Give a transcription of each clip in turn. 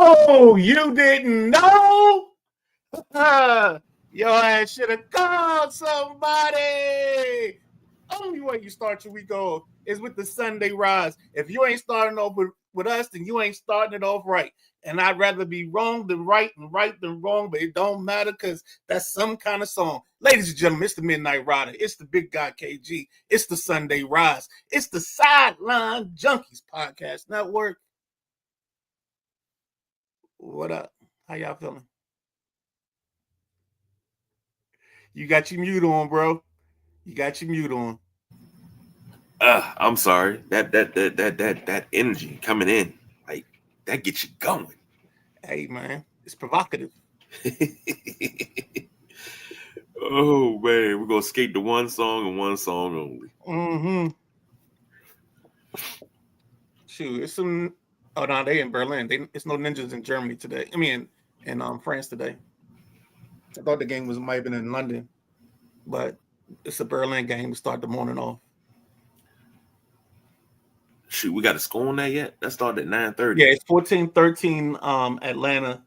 Oh, you didn't know? Your ass should have called somebody. Only way you start your week off is with the Sunday Rise. If you ain't starting off with us, then you ain't starting it off right. And I'd rather be wrong than right and right than wrong, but it don't matter because that's some kind of song. Ladies and gentlemen, it's the Midnight Rider. It's the Big Guy KG. It's the Sunday Rise. It's the Sideline Junkies Podcast Network. What up? How y'all feeling? You got your mute on, bro. You got your mute on. I'm sorry. That energy coming in, like that gets you going. Hey man, it's provocative. Oh man, we're gonna skate to one song and one song only. Mm-hmm. Shoot, it's some. Oh no, they in Berlin. It's no ninjas in Germany today. I mean, in France today. I thought the game might have been in London, but it's a Berlin game to start the morning off. Shoot, we got a score on that yet? That started at 9:30. Yeah, it's 14-13 Atlanta.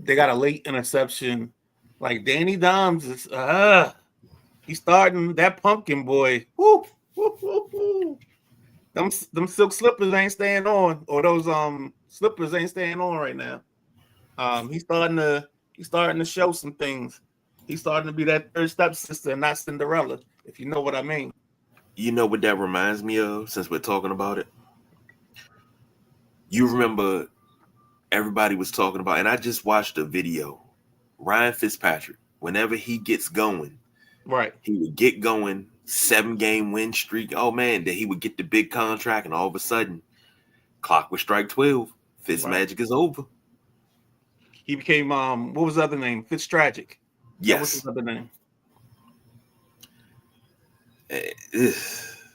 They got a late interception. Like Danny Dimes is he's starting that pumpkin boy. Woo, woo, woo, woo. Them silk slippers ain't staying on, or those slippers ain't staying on right now. He's starting to show some things. He's starting to be that third stepsister and not Cinderella, if you know what I mean. You know what that reminds me of, since we're talking about it? You remember everybody was talking about, and I just watched a video. Ryan Fitzpatrick, whenever he gets going, right, he would get going, 7-game win streak. Oh man, then he would get the big contract, and all of a sudden, clock would strike 12. Fitzmagic is over. He became what was the other name? Fitztragic. Yes. What was his other name?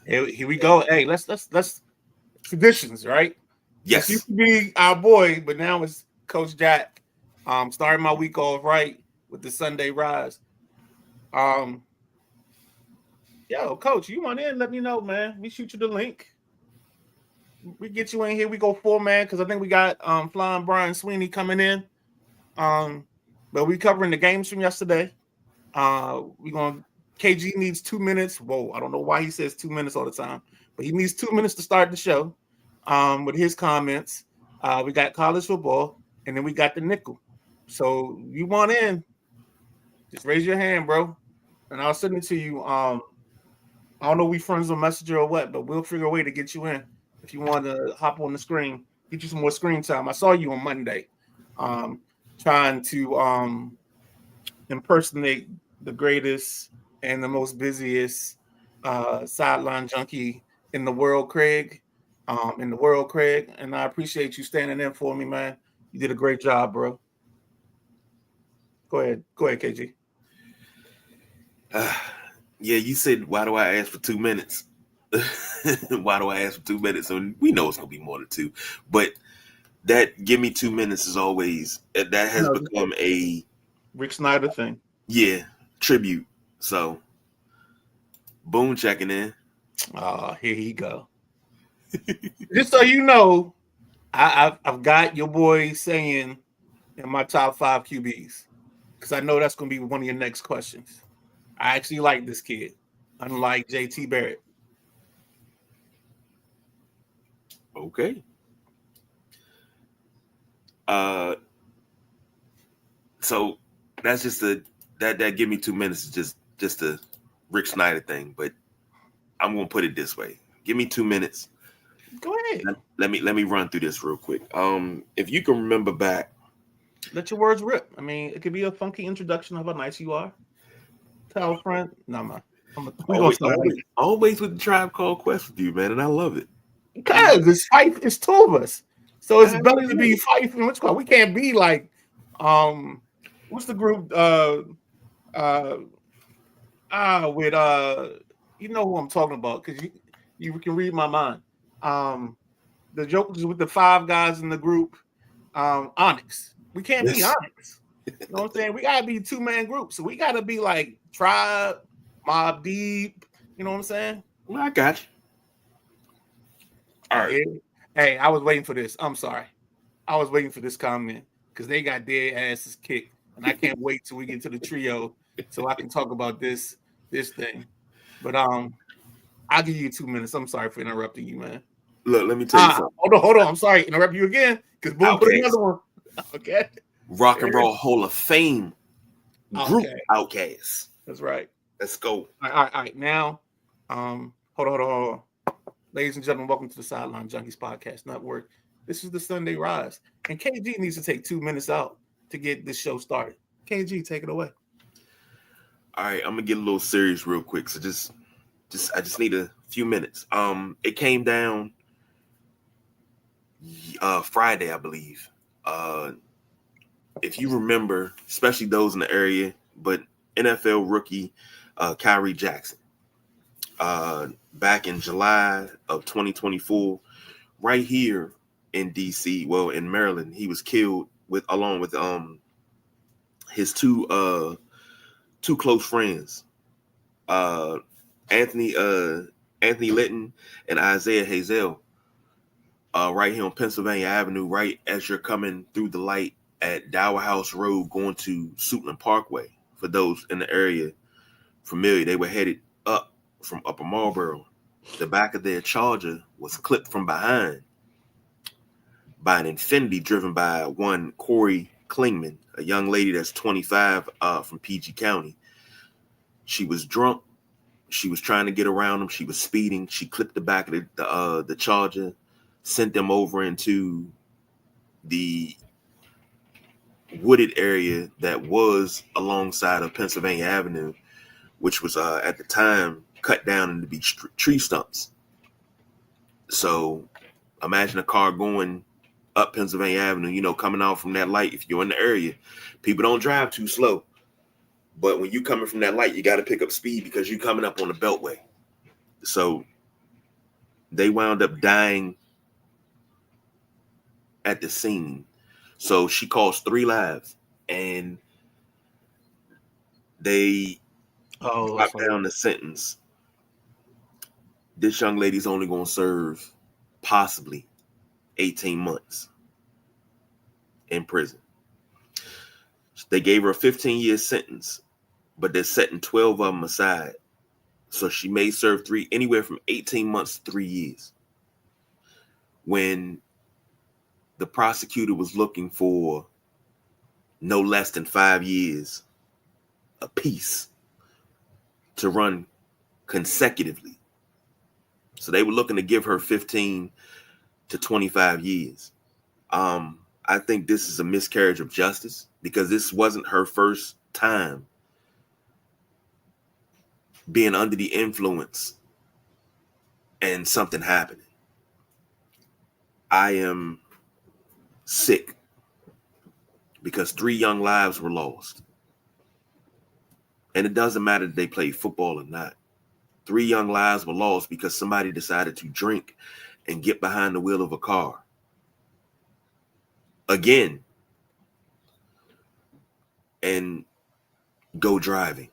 Here we go. Hey, let's traditions, right? Yes. This used to be our boy, but now it's Coach Jack. Starting my week off right with the Sunday Rise. Yo, Coach, you want in? Let me know, man. We shoot you the link. We get you in here. We go 4-man because I think we got Flying Brian Sweeney coming in. But we covering the games from yesterday. KG needs 2 minutes. Whoa, I don't know why he says 2 minutes all the time, but he needs 2 minutes to start the show. With his comments. We got college football, and then we got the nickel. So you want in? Just raise your hand, bro, and I'll send it to you. I don't know if we friends on Messenger or what, but we'll figure a way to get you in if you want to hop on the screen, get you some more screen time. I saw you on Monday, trying to impersonate the greatest and the most busiest sideline junkie in the world, Craig. And I appreciate you standing in for me, man. You did a great job, bro. Go ahead, KG. Yeah, you said, why do I ask for 2 minutes? Why do I ask for 2 minutes? So we know it's gonna be more than 2, but that give me 2 minutes is always that has become a Rick Snyder thing. Yeah, tribute. So Boone checking in. Here he go. Just so you know, I've got your boy saying in my top 5 QBs because I know that's going to be one of your next questions. I actually like this kid, unlike JT Barrett. Okay. So that's just that give me 2 minutes is just a Rick Snyder thing, but I'm gonna put it this way: give me 2 minutes. Go ahead. Let me run through this real quick. If you can remember back, let your words rip. I mean, it could be a funky introduction of how nice you are. Tell a friend. No, man. Always with the Tribe Called Quest with you, man, and I love it. Because it's Fife, it's 2 of us, so it's better to be Fife and what's called. We can't be like, what's the group? With you know who I'm talking about because you can read my mind. The jokers with the 5 guys in the group, Onyx. We can't be Onyx. You know what I'm saying? We gotta be 2-man group. So we gotta be like Tribe, Mobb Deep. You know what I'm saying? Well, I got you. All right. Hey, I was waiting for this. I'm sorry. I was waiting for this comment because they got their asses kicked, and I can't wait till we get to the trio so I can talk about this thing. But I'll give you 2 minutes. I'm sorry for interrupting you, man. Look, let me tell you something. Hold on. I'm sorry, interrupt you again because Boom put another one. Okay. Rock and Roll Hall of Fame group Outkast. That's right. Let's go. All right. Now, hold on. Ladies and gentlemen, welcome to the Sideline Junkies Podcast Network. This is the Sunday Rise, and KG needs to take 2 minutes out to get this show started. KG, take it away. All right, I'm gonna get a little serious real quick. So I just need a few minutes. It came down Friday, I believe. If you remember, especially those in the area, but NFL rookie Kyrie Jackson, back in July of 2024, right here in DC, well, in Maryland, he was killed along with his two close friends, Anthony Litton and Isaiah Hazel, right here on Pennsylvania Avenue, right as you're coming through the light at Dower House Road going to Suitland Parkway. For those in the area familiar, they were headed up from Upper Marlboro. The back of their Charger was clipped from behind by an Infiniti driven by one Corey Klingman, a young lady that's 25 from PG County. She was drunk. She was trying to get around him. She was speeding. She clipped the back of the Charger, sent them over into the wooded area that was alongside of Pennsylvania Avenue, which was at the time cut down into be tree stumps. So imagine a car going up Pennsylvania Avenue, coming out from that light. If you're in the area, people don't drive too slow. But when you coming from that light, you got to pick up speed because you're coming up on the beltway. So they wound up dying at the scene. So she cost 3 lives, and they dropped down the sentence. This young lady's only going to serve possibly 18 months in prison. They gave her a 15-year sentence, but they're setting 12 of them aside. So she may serve anywhere from 18 months to 3 years. When the prosecutor was looking for no less than 5 years apiece to run consecutively. So they were looking to give her 15 to 25 years. I think this is a miscarriage of justice because this wasn't her first time being under the influence and something happening. I am sick because 3 young lives were lost. And it doesn't matter if they played football or not. 3 young lives were lost because somebody decided to drink and get behind the wheel of a car. Again. And go driving.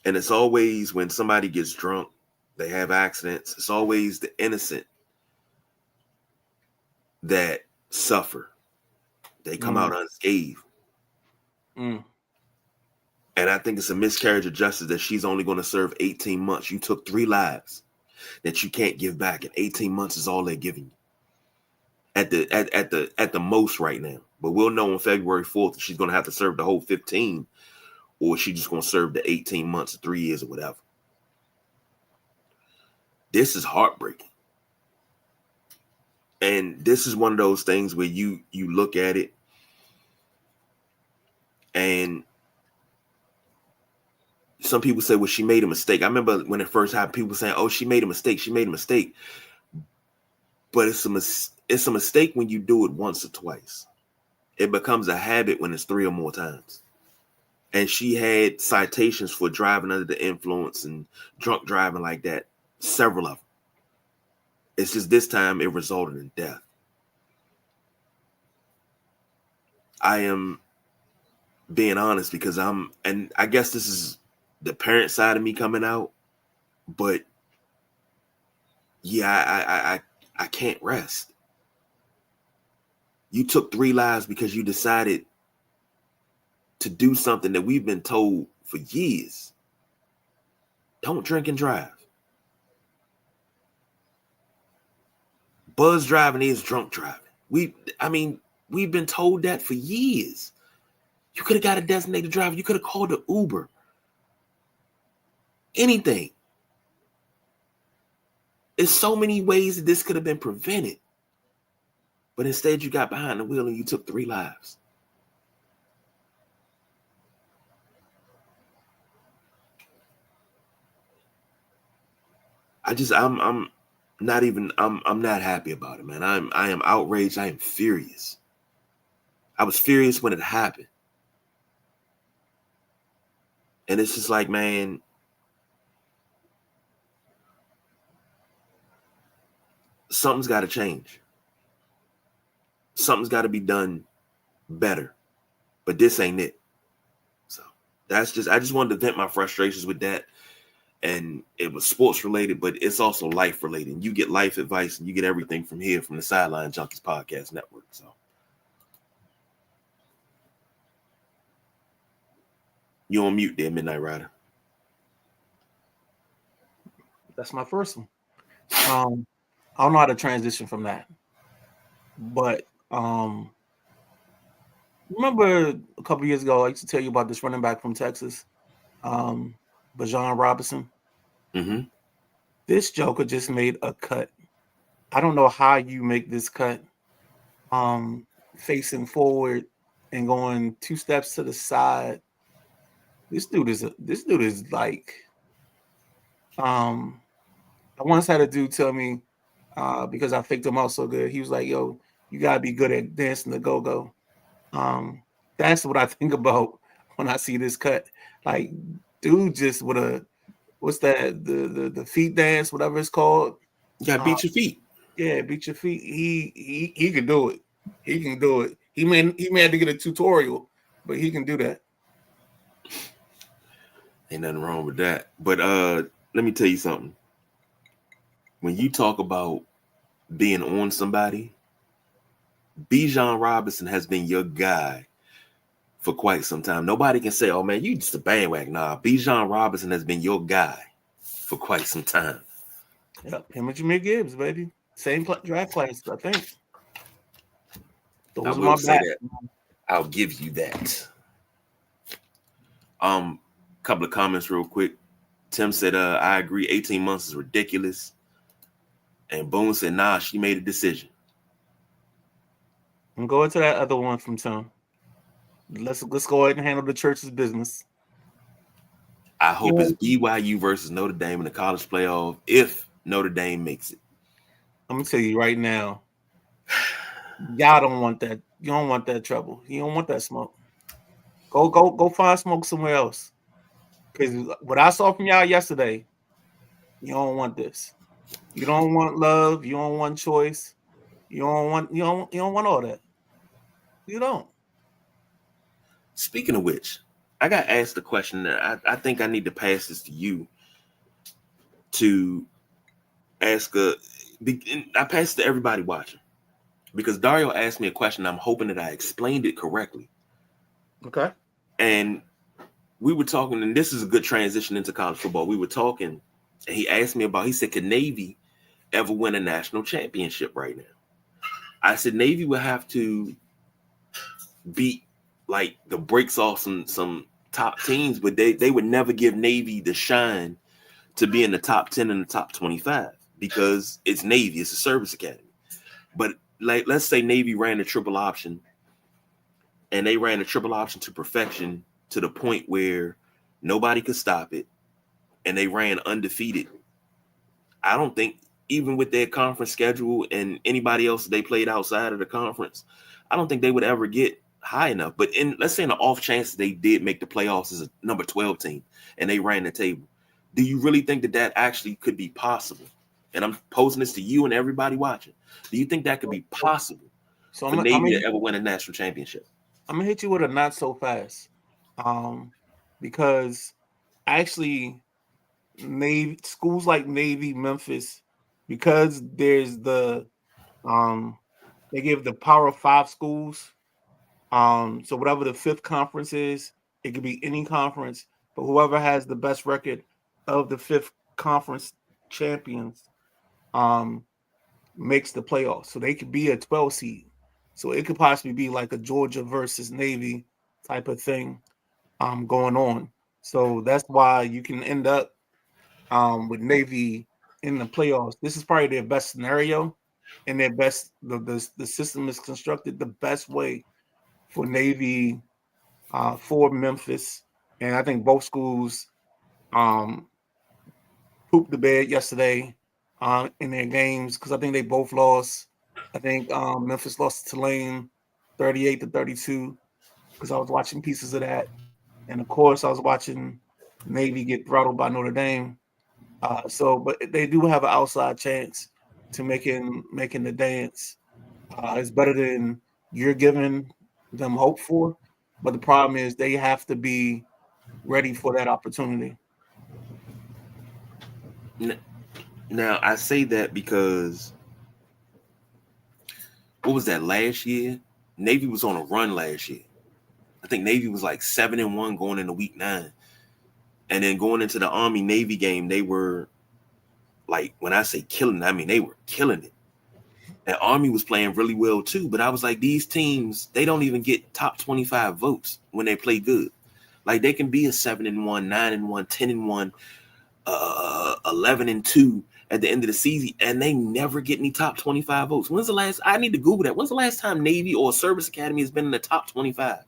And it's always when somebody gets drunk, they have accidents. It's always the innocent that suffer. They come out unscathed. And I think it's a miscarriage of justice that she's only going to serve 18 months. You took 3 lives that you can't give back, and 18 months is all they're giving you at the most right now. But we'll know on February 4th if she's going to have to serve the whole 15 or she's just going to serve the 18 months or 3 years or whatever. This is heartbreaking. And this is one of those things where you look at it and some people say, well, she made a mistake. I remember when it first happened, people saying, oh, she made a mistake. She made a mistake. But it's a mistake when you do it once or twice. It becomes a habit when it's 3 or more times. And she had citations for driving under the influence and drunk driving like that, several of them. It's just this time it resulted in death. I am being honest because and I guess this is the parent side of me coming out, but yeah, I can't rest. You took 3 lives because you decided to do something that we've been told for years. Don't drink and drive. Buzz driving is drunk driving. We've been told that for years. You could have got a designated driver. You could have called an Uber. Anything. There's so many ways that this could have been prevented. But instead, you got behind the wheel and you took 3 lives. I'm not happy about it, man. I am outraged. I am furious. I was furious when it happened. And it's just like, man, something's got to change. Something's got to be done better. But this ain't it. So I just wanted to vent my frustrations with that. And it was sports related, but it's also life related. You get life advice and you get everything from here, from the Sideline Junkies Podcast Network. So you on mute there, Midnight Rider. That's my first one. I don't know how to transition from that. But remember a couple years ago, I used to tell you about this running back from Texas, Bijan Robinson. Mm-hmm. This joker just made a cut. I don't know how you make this cut. Facing forward and going 2 steps to the side. This dude is like. I once had a dude tell me, because I faked him out so good. He was like, "Yo, you gotta be good at dancing the go-go." That's what I think about when I see this cut. Like, dude, just with a what's that? The feet dance, whatever it's called. You gotta beat your feet. Yeah, beat your feet. He can do it. He can do it. He may have to get a tutorial, but he can do that. Ain't nothing wrong with that. But let me tell you something. When you talk about being on somebody, Bijan Robinson has been your guy for quite some time. Nobody can say, "Oh man, you just a bandwagon." Nah, Bijan Robinson has been your guy for quite some time. Yep, him and Jahmyr Gibbs, baby, same draft class, I think. I will say that. I'll give you that. Couple of comments real quick. Tim said, "I agree. 18 months is ridiculous." And Boone said, "Nah, she made a decision." And go into that other one from Tim. Let's go ahead and handle the church's business. I hope it's BYU versus Notre Dame in the college playoff if Notre Dame makes it. I'm gonna tell you right now, y'all don't want that. You don't want that trouble. You don't want that smoke. Go find smoke somewhere else. Because what I saw from y'all yesterday, you don't want this. You don't want love. You don't want choice. You don't want all that. You don't. Speaking of which, I got asked a question that I think I need to pass this to you to ask I passed it to everybody watching because Dario asked me a question. I'm hoping that I explained it correctly. Okay. And we were talking, and this is a good transition into college football. We were talking, and he asked me he said, "Could Navy ever win a national championship right now?" I said, Navy would have to beat like the brakes off some top teams, but they would never give Navy the shine to be in the top 10 and the top 25 because it's Navy, it's a service academy. But like, let's say Navy ran a triple option and they ran a triple option to perfection to the point where nobody could stop it and they ran undefeated. I don't think even with their conference schedule and anybody else they played outside of the conference, I don't think they would ever get high enough. But let's say in the off chance they did make the playoffs as a number 12 team and they ran the table, do you really think that actually could be possible? And I'm posing this to you and everybody watching. Do you think that could be possible for Navy to ever win a national championship? I'm gonna hit you with a not so fast, because actually, Navy schools like Navy, Memphis, because there's they give the Power 5 schools. So whatever the fifth conference is, it could be any conference, but whoever has the best record of the fifth conference champions makes the playoffs. So they could be a 12 seed. So it could possibly be like a Georgia versus Navy type of thing going on. So that's why you can end up with Navy in the playoffs. This is probably their best scenario, and their best. The system is constructed the best way for Navy, for Memphis, and I think both schools pooped the bed yesterday in their games because I think they both lost. I think Memphis lost to Tulane 38-32 because I was watching pieces of that, and of course I was watching Navy get throttled by Notre Dame. But they do have an outside chance to making the dance. It's better than you're giving them hope for, but the problem is they have to be ready for that opportunity. Now I say that because what was that last year? Navy was on a run last year. I think Navy was like 7-1 going into week 9. And then going into the Army Navy game, they were like, when I say killing, I mean they were killing it. And Army was playing really well too. But I was like, these teams, they don't even get top 25 votes when they play good. Like they can be a 7-1, 9-1, 10-1, 11-2 at the end of the season, and they never get any top 25 votes. When's the last? I need to Google that. When's the last time Navy or Service Academy has been in the top 25?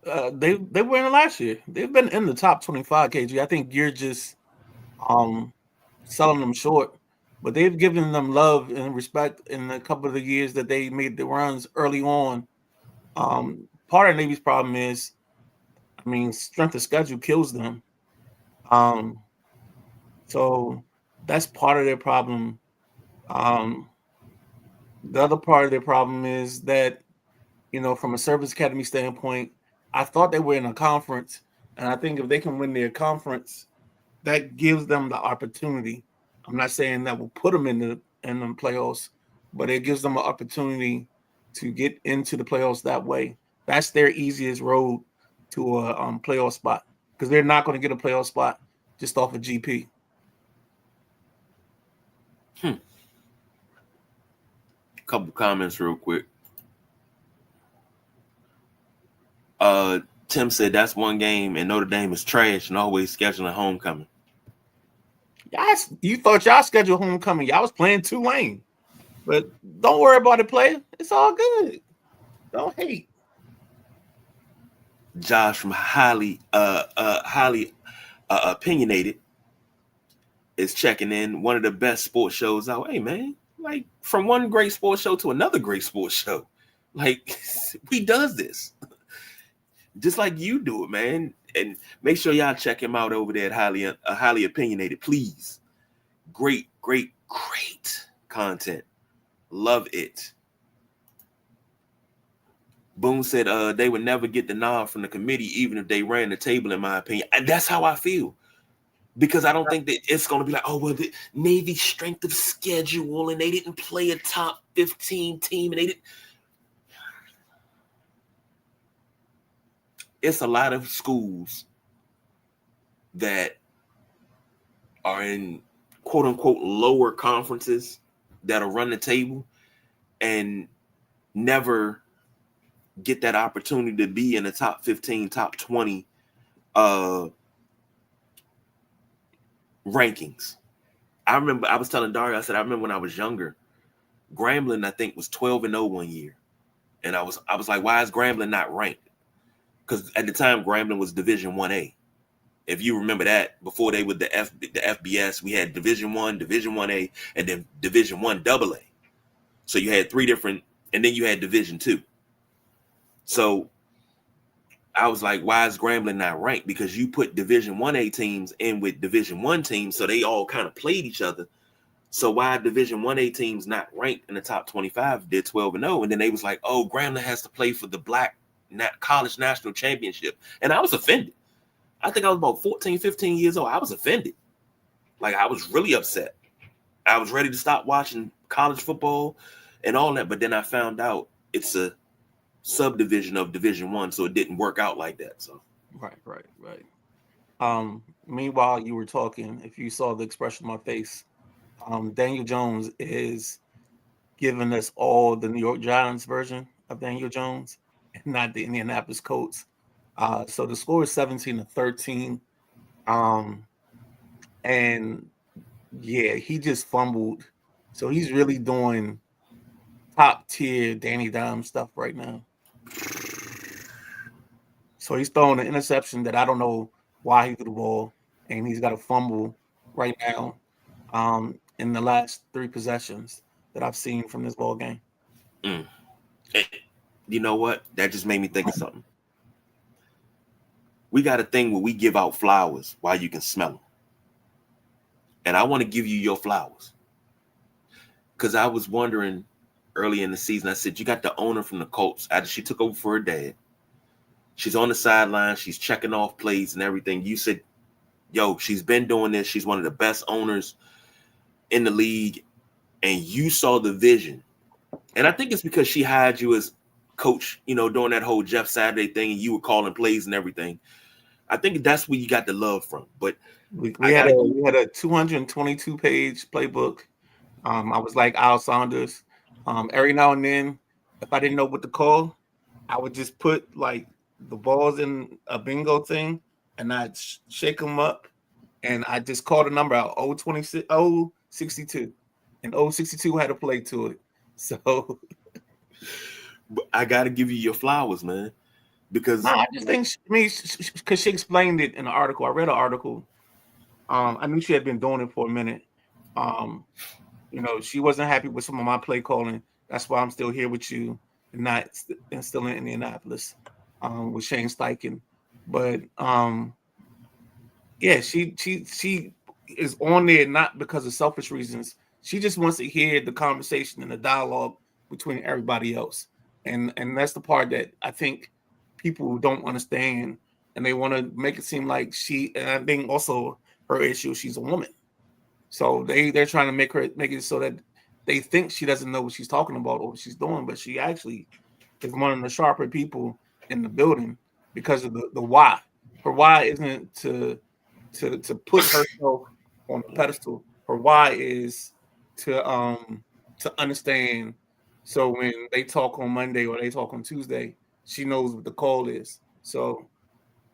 They were in it last year. They've been in the top 25, KG. I think you're just selling them short, but they've given them love and respect in a couple of the years that they made the runs early on. Part of Navy's problem is, I mean, strength of schedule kills them. So that's part of their problem. The other part of their problem is that, from a Service Academy standpoint, I thought they were in a conference, and I think if they can win their conference, that gives them the opportunity. I'm not saying that will put them in the playoffs, but it gives them an opportunity to get into the playoffs that way. That's their easiest road to a playoff spot because they're not going to get a playoff spot just off of GP. Couple comments real quick. Tim said that's one game and Notre Dame is trash and always scheduling homecoming. Yes, you thought y'all scheduled homecoming. Y'all was playing Tulane. But don't worry about it, player. It's all good. Don't hate. Josh from highly opinionated is checking in. One of the best sports shows out. Hey man, like from one great sports show to another great sports show. Like he does this. Just like you do it, man. And make sure y'all check him out over there at highly opinionated, please. Great content. Love it. Boone said they would never get the nod from the committee, even if they ran the table, in my opinion. And that's how I feel. Because I don't think that it's going to be like, oh, well, the Navy strength of schedule, and they didn't play a top 15 team, and they didn't. It's a lot of schools that are in quote unquote lower conferences that'll run the table and never get that opportunity to be in the top 15, top 20 rankings. I remember I was telling Dario, I said, I remember when I was younger, Grambling, I think, was 12-0 one year. And I was like, why is Grambling not ranked? Because at the time, Grambling was Division 1A. If you remember that, before they were the FBS, we had Division 1, Division 1A, and then Division 1 AA. So you had 3 different, and then you had Division 2. So I was like, why is Grambling not ranked? Because you put Division 1A teams in with Division 1 teams, so they all kind of played each other. So why Division 1A teams not ranked in the top 25 did 12-0, and then they was like, oh, Grambling has to play for the Black College National Championship. And I was offended. I think I was about 14, 15 years old. I was offended. Like, I was really upset. I was ready to stop watching college football and all that, but then I found out it's a subdivision of Division One, so it didn't work out like that. So Right. Meanwhile, you were talking. If you saw the expression on my face, Daniel Jones is giving us all the New York Giants version of Daniel Jones, and not the Indianapolis Colts. So the score is 17-13. And yeah, he just fumbled. So he's really doing top tier Danny Dimes stuff right now. So he's throwing an interception that I don't know why he threw the ball, and he's got a fumble right now in the last 3 possessions that I've seen from this ball game. And you know what? That just made me think of something. We got a thing where we give out flowers while you can smell them. And I want to give you your flowers. Because I was wondering early in the season, I said, you got the owner from the Colts. After she took over for her dad. She's on the sideline. She's checking off plays and everything. You said, yo, she's been doing this. She's one of the best owners in the league. And you saw the vision. And I think it's because she hired you as coach, during that whole Jeff Saturday thing, and you were calling plays and everything. I think that's where you got the love from. But we had a 222-page playbook. I was like Al Saunders. Every now and then, if I didn't know what to call, I would just put like the balls in a bingo thing, and I'd shake them up, and I just called a number out, 062, and 062 had a play to it. So I got to give you your flowers, man, because I just think because she explained it in the article. I read an article. I knew she had been doing it for a minute. She wasn't happy with some of my play calling. That's why I'm still here with you and still in Indianapolis with Shane Steichen. But yeah, she is on there not because of selfish reasons. She just wants to hear the conversation and the dialogue between everybody else. And that's the part that I think people don't understand, and they want to make it seem like and I think also her issue, she's a woman. So they're trying to make it so that they think she doesn't know what she's talking about or what she's doing, but she actually is one of the sharper people in the building because of the why. Her why isn't to put herself on the pedestal. Her why is to understand. So when they talk on Monday or they talk on Tuesday, she knows what the call is. So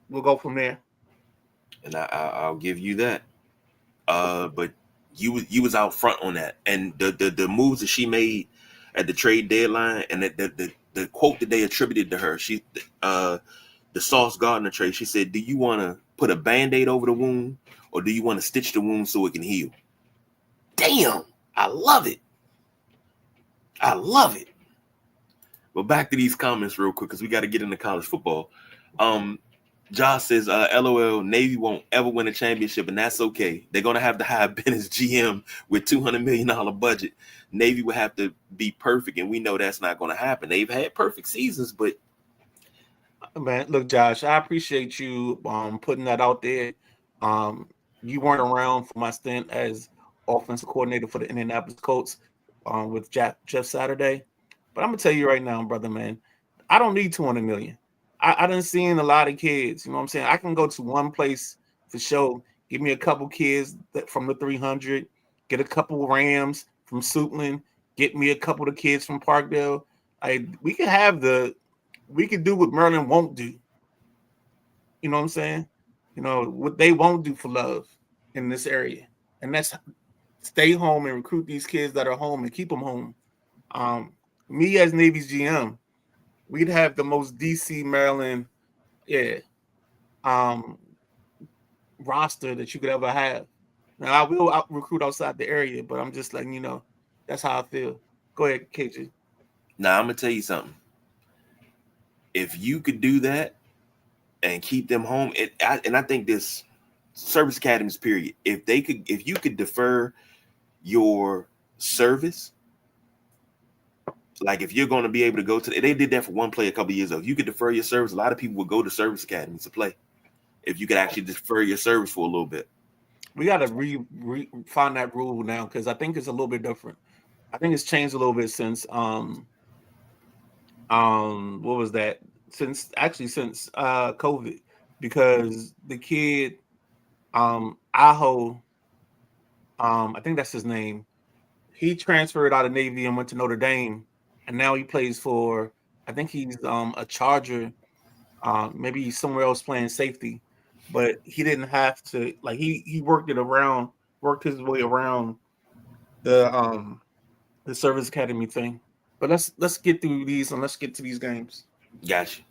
we'll go from there. And I'll give you that. But you was out front on that, and the moves that she made at the trade deadline, and the quote that they attributed to her, the Sauce Gardner trade, she said, "Do you want to put a Band-Aid over the wound, or do you want to stitch the wound so it can heal?" Damn, I love it. But back to these comments real quick, because we got to get into college football. Josh says, LOL, Navy won't ever win a championship, and that's okay. They're going to have to hire Ben as GM with $200 million budget. Navy will have to be perfect, and we know that's not going to happen. They've had perfect seasons, but... Man, look, Josh, I appreciate you putting that out there. You weren't around for my stint as offensive coordinator for the Indianapolis Colts with Jeff Saturday. But I'm going to tell you right now, brother, man, I don't need $200 million. I done seen a lot of kids, you know what I'm saying? I can go to one place for sure, give me a couple kids from the 300, get a couple Rams from Suitland, get me a couple of kids from Parkdale. We could do what Merlin won't do. You know what I'm saying? What they won't do for love in this area. And that's stay home and recruit these kids that are home and keep them home. Me as Navy's GM, we'd have the most DC, Maryland, roster that you could ever have. Now, I will recruit outside the area, but I'm just letting you know that's how I feel. Go ahead, KG. Now, I'm going to tell you something. If you could do that and keep them home, and I think this service academies, period, if you could defer your service, like if you're going to be able to go to, they did that for one play a couple of years ago. If you could defer your service, a lot of people would go to service academies to play. If you could actually defer your service for a little bit. We got to find that rule now because I think it's a little bit different. I think it's changed a little bit since what was that? Since COVID, because the kid Aho, I think that's his name. He transferred out of Navy and went to Notre Dame, and now he plays for. I think he's a Charger. Maybe he's somewhere else playing safety, but he didn't have to. Like he worked his way around the service academy thing. But let's get through these and let's get to these games. Gotcha.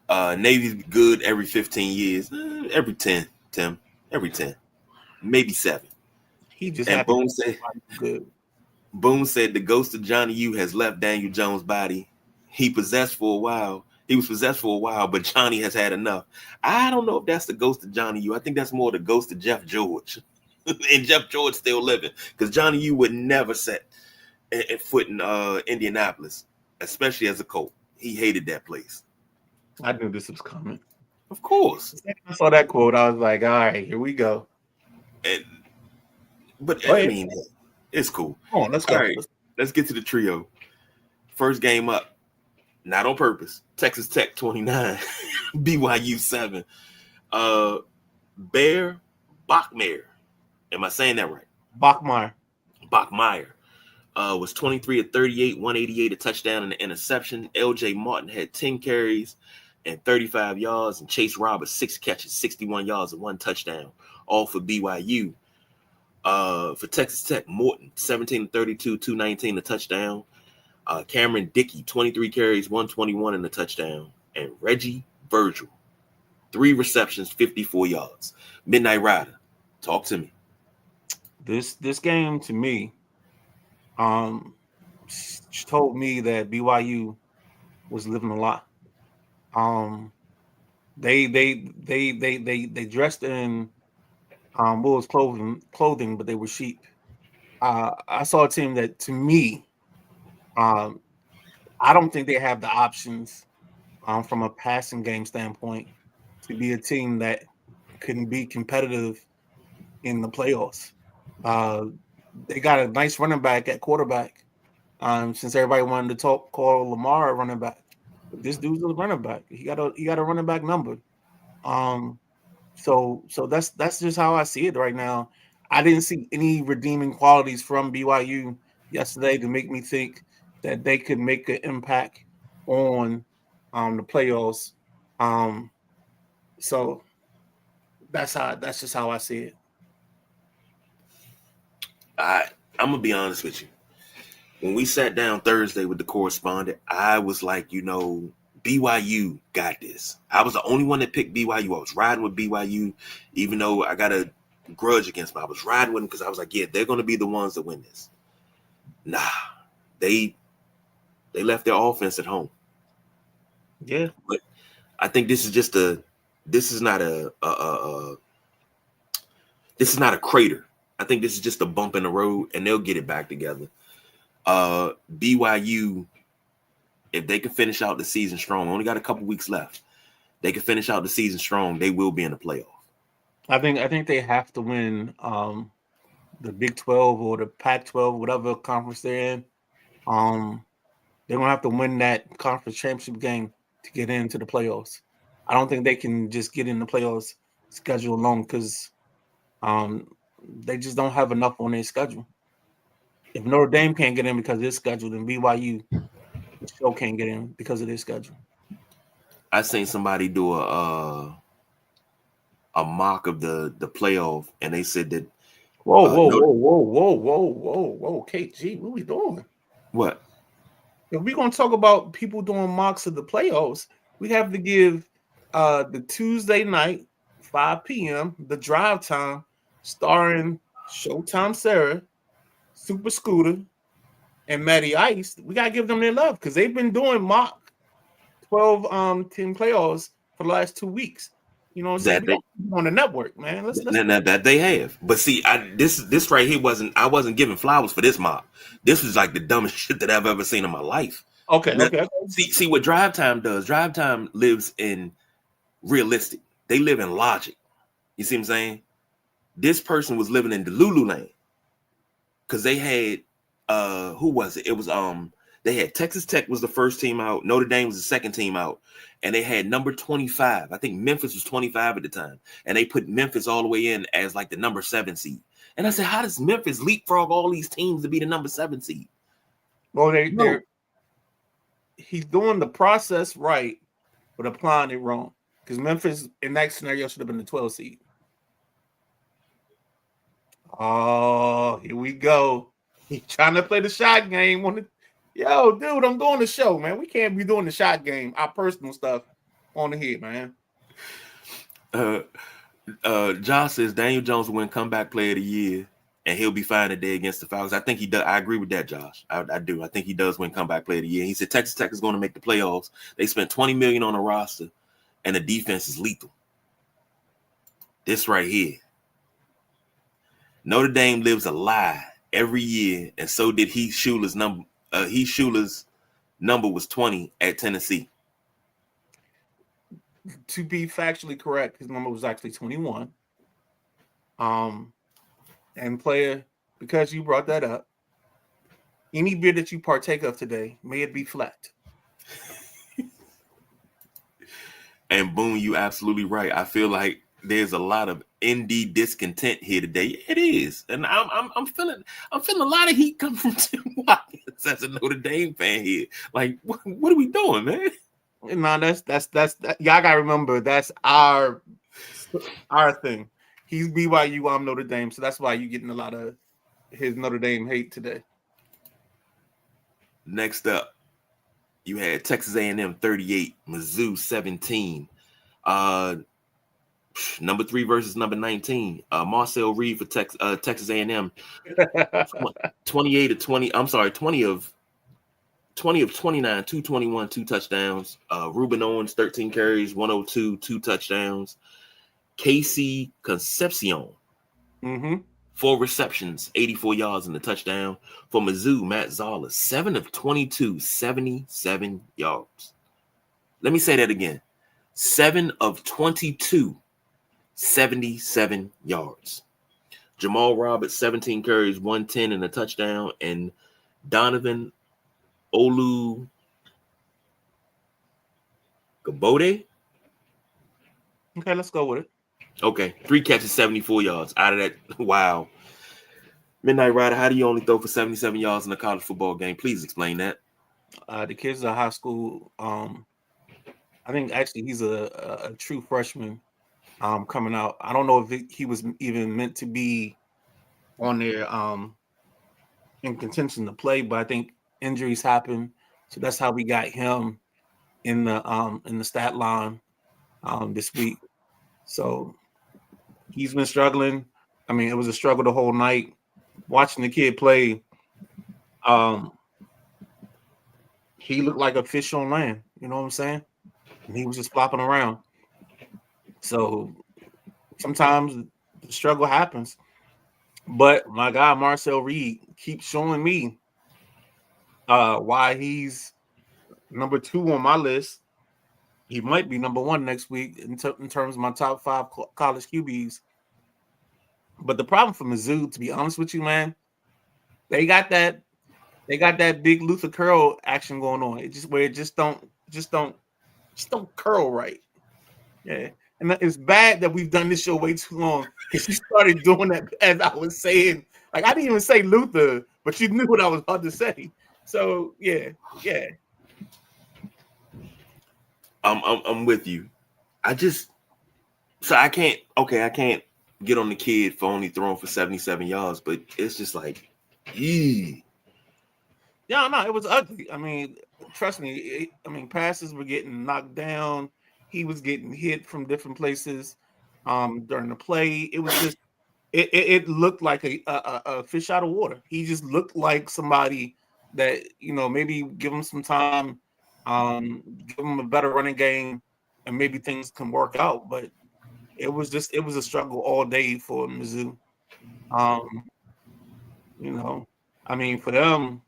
Navy's good every 15 years, every 10, Tim, every 10, maybe 7. He just and Boone said, good. Boone said the ghost of Johnny U has left Daniel Jones' body. He was possessed for a while, but Johnny has had enough. I don't know if that's the ghost of Johnny U. I think that's more the ghost of Jeff George. And Jeff George still living because Johnny U would never set foot in Indianapolis, especially as a Colt. He hated that place. I knew this was coming. Of course. I saw that quote. I was like, all right, here we go. But I mean, it's cool. Come on, let's go. All right, let's get to the trio. First game up, not on purpose. Texas Tech 29, BYU 7. Bear Bachmeier. Am I saying that right? Bachmeier was 23 of 38, 188, a touchdown and an interception. LJ Martin had 10 carries and 35 yards, and Chase Roberts 6 catches, 61 yards and 1 touchdown, all for BYU. For Texas Tech, Morton 17 of 32, 219, a touchdown. Cameron Dickey 23 carries, 121 and a touchdown, and Reggie Virgil 3 receptions, 54 yards. Midnight Rider, talk to me. This game to me, told me that BYU was living a lot. They dressed in what was clothing, but they were sheep. I saw a team that, to me, I don't think they have the options from a passing game standpoint to be a team that can be competitive in the playoffs. They got a nice running back at quarterback. Since everybody wanted to call Lamar a running back, this dude's a running back. He got a running back number. So that's just how I see it right now. I didn't see any redeeming qualities from BYU yesterday to make me think that they could make an impact on the playoffs. So that's just how I see it. I'm gonna be honest with you. When we sat down Thursday with the correspondent, I was like, BYU got this. I was the only one that picked BYU. I was riding with BYU, even though I got a grudge against them. I was riding with them because I was like, yeah, they're going to be the ones that win this. Nah, they left their offense at home. Yeah, but I think this is not a crater. I think this is just a bump in the road, and they'll get it back together. BYU, if they can finish out the season strong, only got a couple weeks left. They can finish out the season strong. They will be in the playoff. I think they have to win the Big 12 or the Pac-12, whatever conference they're in. They're gonna have to win that conference championship game to get into the playoffs. I don't think they can just get in the playoffs schedule alone because they just don't have enough on their schedule. If Notre Dame can't get in because of their schedule, then BYU still can't get in because of their schedule. I seen somebody do a mock of the playoff, and they said that. Whoa, KG, what we doing? What? If we're gonna talk about people doing mocks of the playoffs, we have to give the Tuesday night 5 p.m. the drive time, starring Showtime Sarah, Super Scooter, and Matty Ice. We gotta give them their love because they've been doing mock 12 team playoffs for the last 2 weeks. You know what I'm saying? On the network, man. Let's that they have. But see, this right here I wasn't giving flowers for this mock. This was like the dumbest shit that I've ever seen in my life. Okay. See what Drive Time does. Drive Time lives in realistic. They live in logic. You see what I'm saying? this person was living in the Lululand because they had who was it? It was they had Texas Tech was the first team out, Notre Dame was the second team out, and they had number 25. I think Memphis was 25 at the time, and they put Memphis all the way in as like the number 7 seed. And I said, how does Memphis leapfrog all these teams to be the number 7 seed? Well, he's doing the process right, but applying it wrong. Because Memphis in that scenario should have been the 12 seed. Oh, here we go. He's trying to play the shot game. Yo, dude, I'm doing the show, man. We can't be doing the shot game, our personal stuff on the head, man. John says Daniel Jones will win comeback player of the year, and he'll be fine today against the Falcons. I think he does. I agree with that, Josh. I do. I think he does win comeback player of the year. He said Texas Tech is going to make the playoffs. They spent $20 million on a roster, and the defense is lethal. This right here. Notre Dame lives a lie every year, and so did Heath Schuler's number. Heath Schuler's number was 20 at Tennessee. To be factually correct, his number was actually 21. And player, because you brought that up, any beer that you partake of today, may it be flat. And boom, you absolutely right. I feel like there's a lot of ND discontent here today. It is, and I'm feeling a lot of heat coming from Tim Watkins as a Notre Dame fan here. Like, what are we doing, man? No, that's y'all gotta remember that's our thing. He's BYU, I'm Notre Dame, so that's why you're getting a lot of his Notre Dame hate today. Next up, you had Texas A&M 38, Mizzou 17. Number 3 versus number 19. Marcel Reed for Texas A&M. 28 of 20. I'm sorry, 20 of 29, 221, 2 touchdowns. Ruben Owens, 13 carries, 102, 2 touchdowns. Casey Concepcion, 4 receptions, 84 yards in the touchdown. For Mizzou, Matt Zoller, 7 of 22, 77 yards. Let me say that again. 7 of 22, 77 yards. Jamal Roberts, 17 carries, 110 and a touchdown. And Donovan Olu Gabode. Okay, let's go with it. Okay, 3 catches, 74 yards. Out of that, wow. Midnight Rider, how do you only throw for 77 yards in a college football game? Please explain that. The kid's a high school. I think actually he's a true freshman coming out. I don't know if he was even meant to be on there in contention to play, but I think injuries happen, so that's how we got him in the stat line this week. So he's been struggling. I mean, it was a struggle the whole night watching the kid play. He looked like a fish on land. You know what I'm saying? And he was just flopping around. So sometimes the struggle happens. But my guy, Marcel Reed, keeps showing me why he's number 2 on my list. He might be number 1 next week in terms of my top 5 college QBs. But the problem for Mizzou, to be honest with you, man, they got that big Luther curl action going on. It just don't curl right. Yeah. And it's bad that we've done this show way too long because you started doing that as I was saying. Like, I didn't even say Luther, but you knew what I was about to say. So yeah. I'm with you. I can't get on the kid for only throwing for 77 yards, but it's just like, Yeah, no, it was ugly. I mean, trust me. Passes were getting knocked down. He was getting hit from different places during the play. It was just, it looked like a fish out of water. He just looked like somebody that, maybe give him some time, give him a better running game, and maybe things can work out. But it was a struggle all day for Mizzou. For them,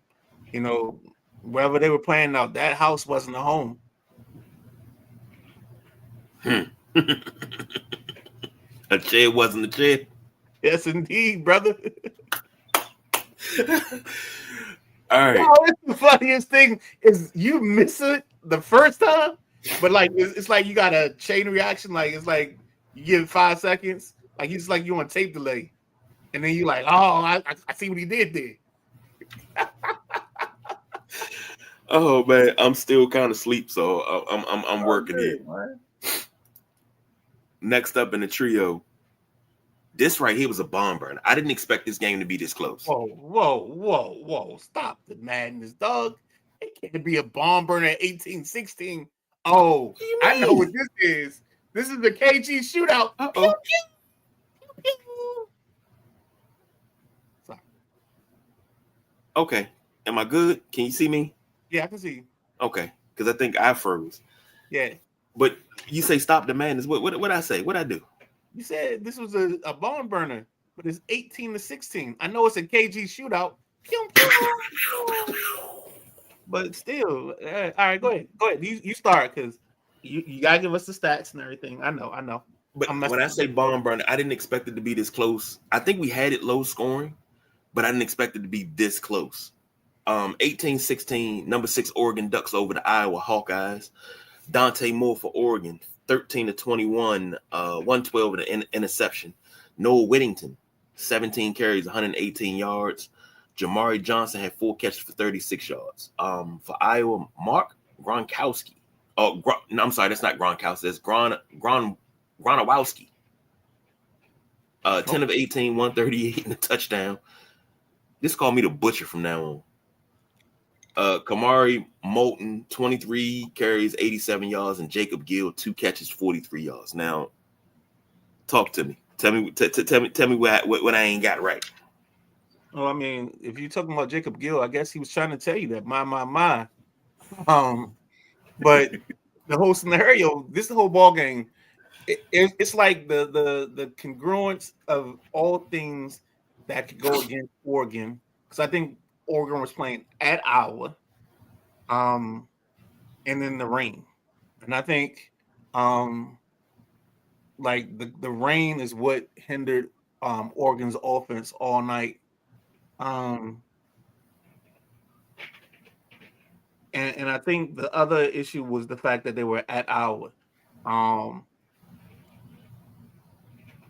wherever they were playing out, that house wasn't a home. A chair wasn't a chair. Yes, indeed, brother. All right. No, it's the funniest thing is you miss it the first time, but like it's like you got a chain reaction. Like it's like you give 5 seconds, like it's like you on tape delay, and then you like, oh, I see what he did there. Oh man, I'm still kind of asleep, so I'm working here. Man. Next up in the trio, this right here was a bomb burner. I didn't expect this game to be this close. Whoa. Stop the madness, dog. It can't be a bomb burner at 18-16. Oh, I know what this is. This is the KG shootout. Uh-oh. Sorry. Okay. Am I good? Can you see me? Yeah, I can see you. Okay. Because I think I froze. Yeah. But you say stop the madness. What I say? What I do? You said this was a barn burner, but it's 18-16. I know it's a KG shootout. But still, all right, go ahead. You start because you gotta give us the stats and everything. I know. But when I say barn burner, I didn't expect it to be this close. I think we had it low scoring, but I didn't expect it to be this close. 18-16, number 6 Oregon Ducks over the Iowa Hawkeyes. Dante Moore for Oregon, 13-21, 112 with an interception. Noah Whittington, 17 carries, 118 yards. Jamari Johnson had 4 catches for 36 yards. For Iowa, Mark Gronkowski. I'm sorry, that's not Gronkowski. That's Gronowski. 10 of 18, 138 and a touchdown. Just call me the butcher from now on. Kamari Moulton, 23 carries, 87 yards, and Jacob Gill, 2 catches, 43 yards. Now, talk to me. Tell me what I ain't got right. Well, I mean, if you're talking about Jacob Gill, I guess he was trying to tell you that my. But the whole scenario, this whole ball game, it's like the congruence of all things that could go against Oregon, because I think Oregon was playing at Iowa, and then the rain, and I think like the rain is what hindered Oregon's offense all night. And I think the other issue was the fact that they were at Iowa.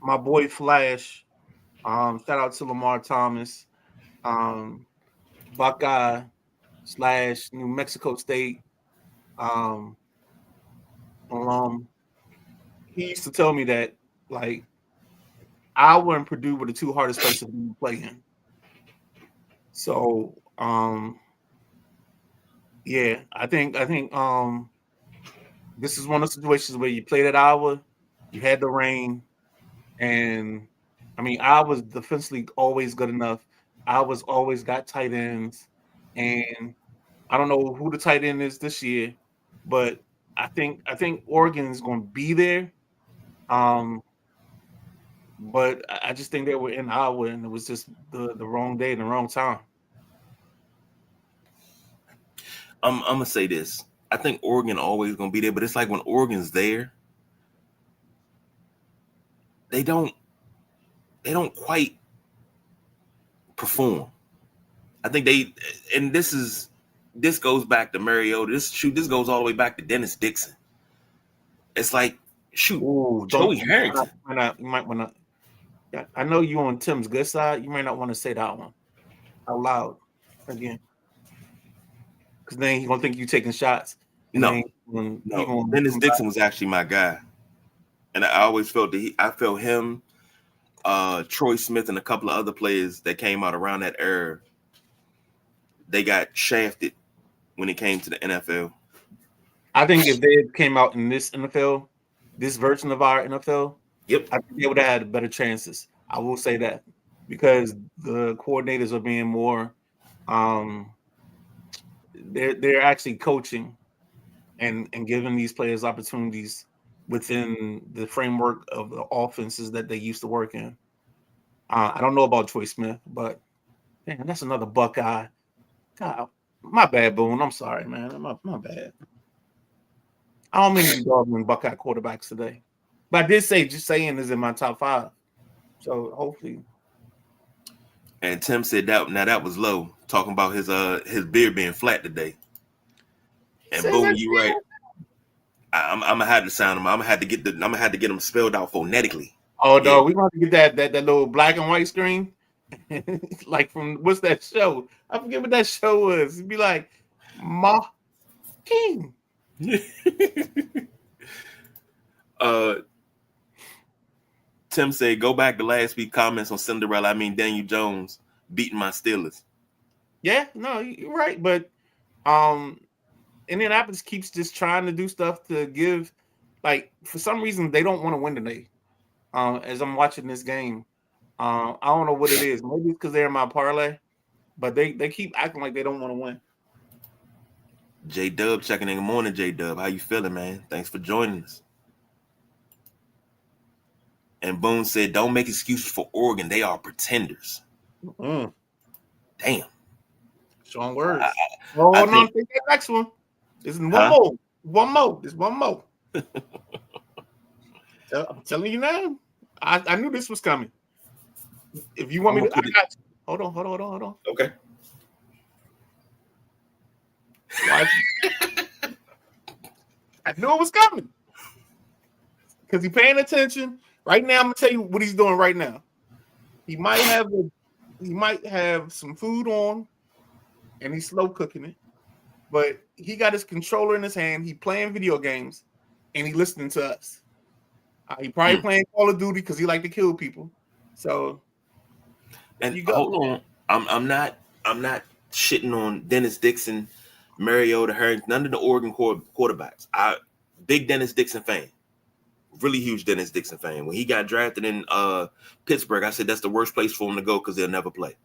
My boy Flash, shout out to Lamar Thomas, Buckeye / New Mexico State alum. He used to tell me that like Iowa and Purdue were the 2 hardest places to play in. So yeah, I think this is one of the situations where you played at Iowa, you had the rain, and I mean Iowa's defensively always good enough. Iowa's always got tight ends, and I don't know who the tight end is this year, but I think Oregon is going to be there. But I just think they were in Iowa, and it was just the wrong day and the wrong time. I'm gonna say this. I think Oregon always gonna be there, but it's like when Oregon's there, they don't quite perform. I think this goes back to Mariota. This goes all the way back to Dennis Dixon. It's like Joey Harrington. You might want to. Yeah, I know you on Tim's good side. You might not want to say that one out loud again, because then he's gonna think you taking shots. No. Dennis Dixon was actually my guy, and I always felt that I felt him, Troy Smith, and a couple of other players that came out around that era. They got shafted when it came to the NFL. I think if they came out in this NFL, this version of our NFL, yep, I think they would have had better chances. I will say that, because the coordinators are being more, they're actually coaching and giving these players opportunities within the framework of the offenses that they used to work in. I don't know about Troy Smith, but man, that's another Buckeye. God, my bad, Boone. I'm sorry, man. My bad. I don't mean to be dogging Buckeye quarterbacks today, but I did say just saying is in my top 5. So hopefully. And Tim said that was low, talking about his beard being flat today. And Say boom, that you right. I'm gonna have to sound them. I'm gonna have to get them spelled out phonetically. Oh Yeah. no, we're gonna have to get that little black and white screen. Like from what's that show? I forget what that show was. It'd be like Ma King. Tim said, go back to last week's comments on Cinderella. I mean Daniel Jones beating my Steelers. Yeah, no, you're right. But Indianapolis keeps just trying to do stuff to give, like, for some reason they don't want to win today. As I'm watching this game. I don't know what it is. Maybe it's because they're in my parlay, but they keep acting like they don't want to win. J Dub checking in. Good morning, J Dub. How you feeling, man? Thanks for joining us. And Boone said, don't make excuses for Oregon. They are pretenders. Mm. Damn. Strong words. I think that next one. There's one more. One more. There's one more. I'm telling you now. I knew this was coming. If you want me to, I got you. Hold on. Okay. I knew it was coming. Because he's paying attention. Right now, I'm gonna tell you what he's doing right now. He might have some food on, and he's slow cooking it. But he got his controller in his hand. He playing video games, and he listening to us. He probably playing Call of Duty because he like to kill people. So, and you go. Hold on, I'm not shitting on Dennis Dixon, Mariota Harrington, none of the Oregon quarterbacks. Big Dennis Dixon fan. Really huge Dennis Dixon fan. When he got drafted in Pittsburgh, I said that's the worst place for him to go because they'll never play.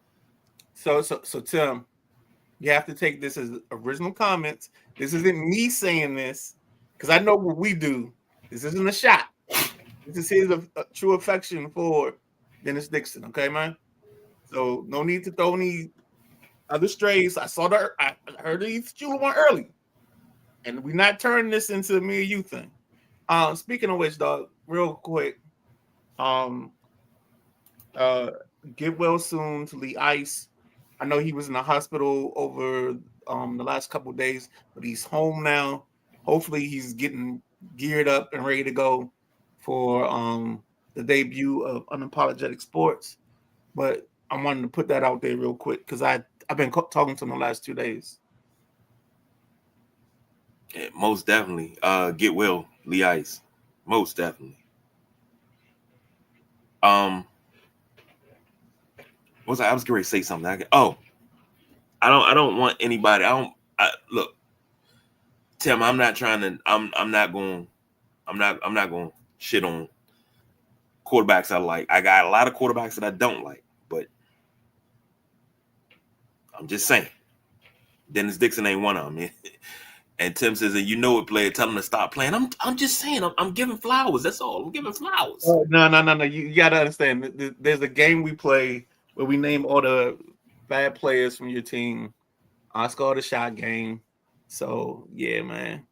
So Tim, you have to take this as original comments. This isn't me saying this because I know what we do. This isn't a shot. This is his true affection for Dennis Dixon. Okay, man. So no need to throw any other strays. I heard the Shula one early, and we're not turning this into a me and you thing. Speaking of which, dog, real quick, get well soon to Lee Ice. I know he was in the hospital over the last couple of days, but he's home now. Hopefully, he's getting geared up and ready to go for the debut of Unapologetic Sports. But I wanted to put that out there real quick because I've been talking to him the last 2 days. Yeah, most definitely. Get well, Lee Ice. Most definitely. I was going to say something. I don't want anybody. Look, Tim, I'm not going to shit on quarterbacks I like. I got a lot of quarterbacks that I don't like, but I'm just saying. Dennis Dixon ain't one of them. And Tim says, and you know it, player, tell him to stop playing. I'm just saying, I'm giving flowers. That's all. I'm giving flowers. No. You got to understand. There's a game we play where we name all the bad players from your team. It's called a shot game. So yeah, man.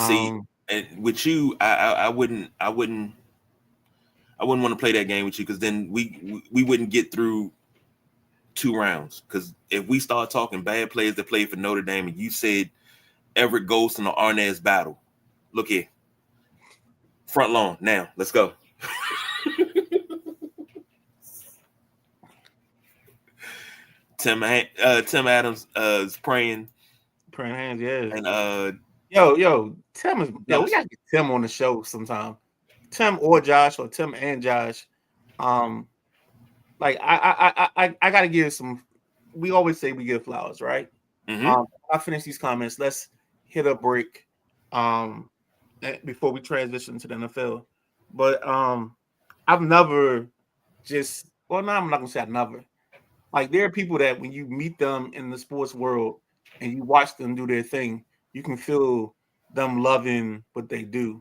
See, and with you, I wouldn't want to play that game with you because then we wouldn't get through 2 rounds. Because if we start talking bad players that played for Notre Dame, and you said Everett Golson or Arnaz Battle, look here, front lawn now. Let's go. Tim Adams is praying hands, yeah. And yo, Tim is we gotta get Tim on the show sometime. Tim or Josh, or Tim and Josh. Like I gotta give some. We always say we give flowers, right? Mm-hmm. I finish these comments. Let's hit a break before we transition to the NFL. But I've never I'm not gonna say I've never. Like, there are people that when you meet them in the sports world and you watch them do their thing, you can feel them loving what they do.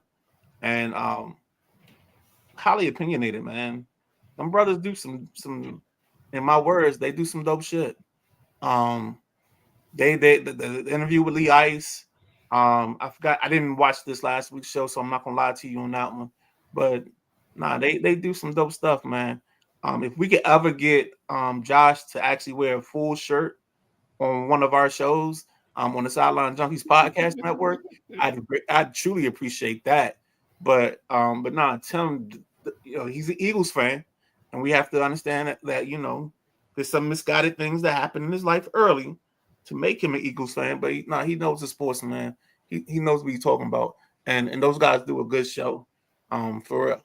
And highly opinionated, man. Them brothers do some, in my words, they do some dope shit. The interview with Lee Ice. I forgot, I didn't watch this last week's show, so I'm not gonna lie to you on that one. But they do some dope stuff, man. If we could ever get Josh to actually wear a full shirt on one of our shows on the Sideline Junkies Podcast Network, I'd truly appreciate that. But nah, Tim, he's an Eagles fan, and we have to understand that there's some misguided things that happen in his life early to make him an Eagles fan. But he knows the sports, man. He knows what he's talking about, and those guys do a good show, for real.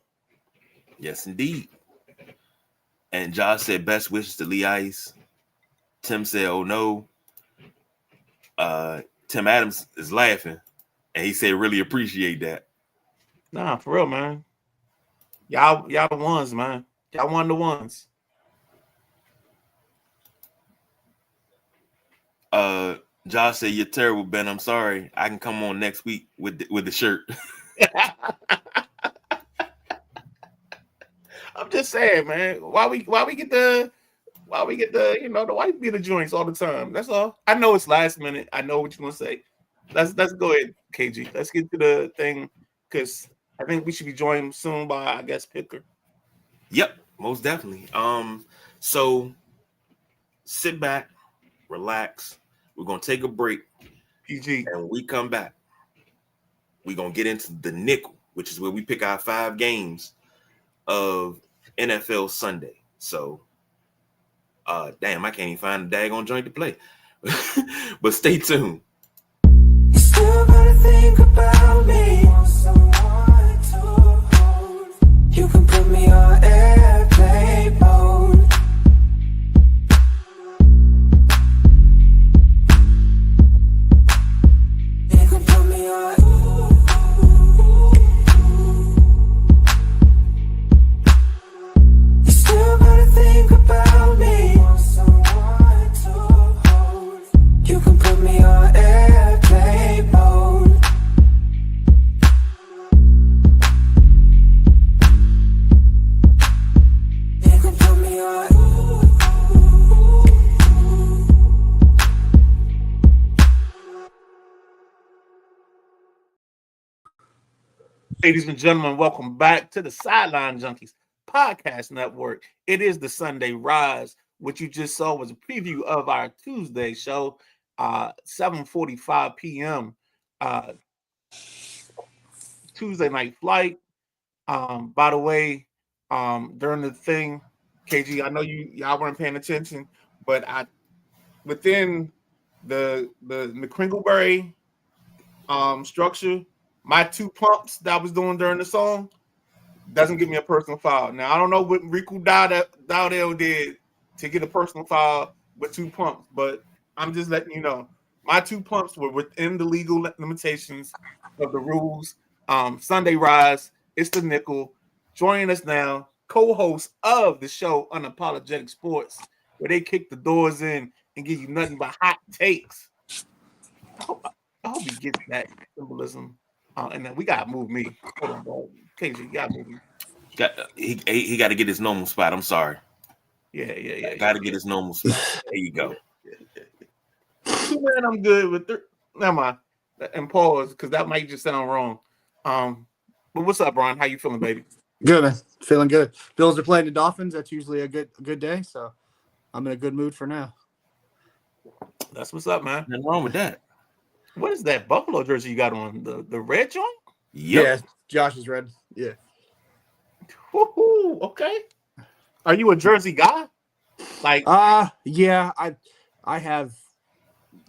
Yes, indeed. And Josh said best wishes to Lee Ice. Tim said, "Oh no." Tim Adams is laughing, and he said, "Really appreciate that." Nah, for real, man. Y'all the ones, man. Y'all one of the ones. Josh said, "You're terrible, Ben. I'm sorry. I can come on next week with the shirt." I'm just saying, man. Why we get the the white beater joints all the time? That's all. I know it's last minute. I know what you're gonna say. Let's go ahead, KG. Let's get to the thing because I think we should be joined soon by, I guess, Picker. Yep, most definitely. So sit back, relax. We're gonna take a break. PG. And when we come back, we're gonna get into the nickel, which is where we pick our 5 games of NFL Sunday. So damn, I can't even find a daggone joint to play. But stay tuned. You still gotta think about me. Want someone to hold. You can put me on airplane mode. You can put me on. You still gotta think about me. Want someone to hold. You can put me on airplane mode. You can put me on. Ladies and gentlemen, welcome back to the Sideline Junkies Podcast Network. It is the Sunday Rise. What you just saw was a preview of our Tuesday show, 7:45 p.m. Tuesday Night Flight. By the way, during the thing, KG, I know y'all weren't paying attention, but within the Kringleberry structure, my 2 pumps that I was doing during the song doesn't give me a personal foul. Now, I don't know what Riku Dowdell did to get a personal foul with 2 pumps, but I'm just letting you know. My 2 pumps were within the legal limitations of the rules. Sunday Rise, it's the nickel. Joining us now, co-host of the show Unapologetic Sports, where they kick the doors in and give you nothing but hot takes. I hope he gets that symbolism. And then we gotta move me. Hold on, bro. KG, you gotta move me. He got to get his normal spot. I'm sorry. Yeah. Got to get his normal spot. There you go. Two man, I'm good with 3. Never mind. And pause because that might just sound wrong. But what's up, Brian? How you feeling, baby? Good, man. Feeling good. Bills are playing the Dolphins. That's usually a good day, so I'm in a good mood for now. That's what's up, man. Nothing wrong with that. What is that Buffalo jersey you got on? The red joint? Yep. Yeah, Josh is red. Yeah. Woo-hoo, okay. Are you a jersey guy? Like, yeah.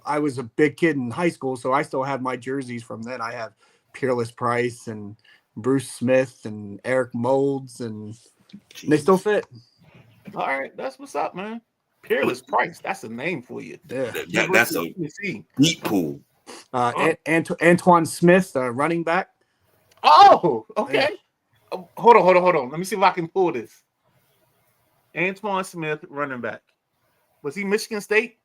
I was a big kid in high school, so I still have my jerseys from then. I have Peerless Price and Bruce Smith and Eric Moulds, and they still fit. All right, that's what's up, man. Peerless Price, that's a name for you. Yeah. That's a deep pool. Antoine Smith, running back. Oh, okay. Yeah. Hold on. Let me see if I can pull this. Antoine Smith, running back. Was he Michigan State?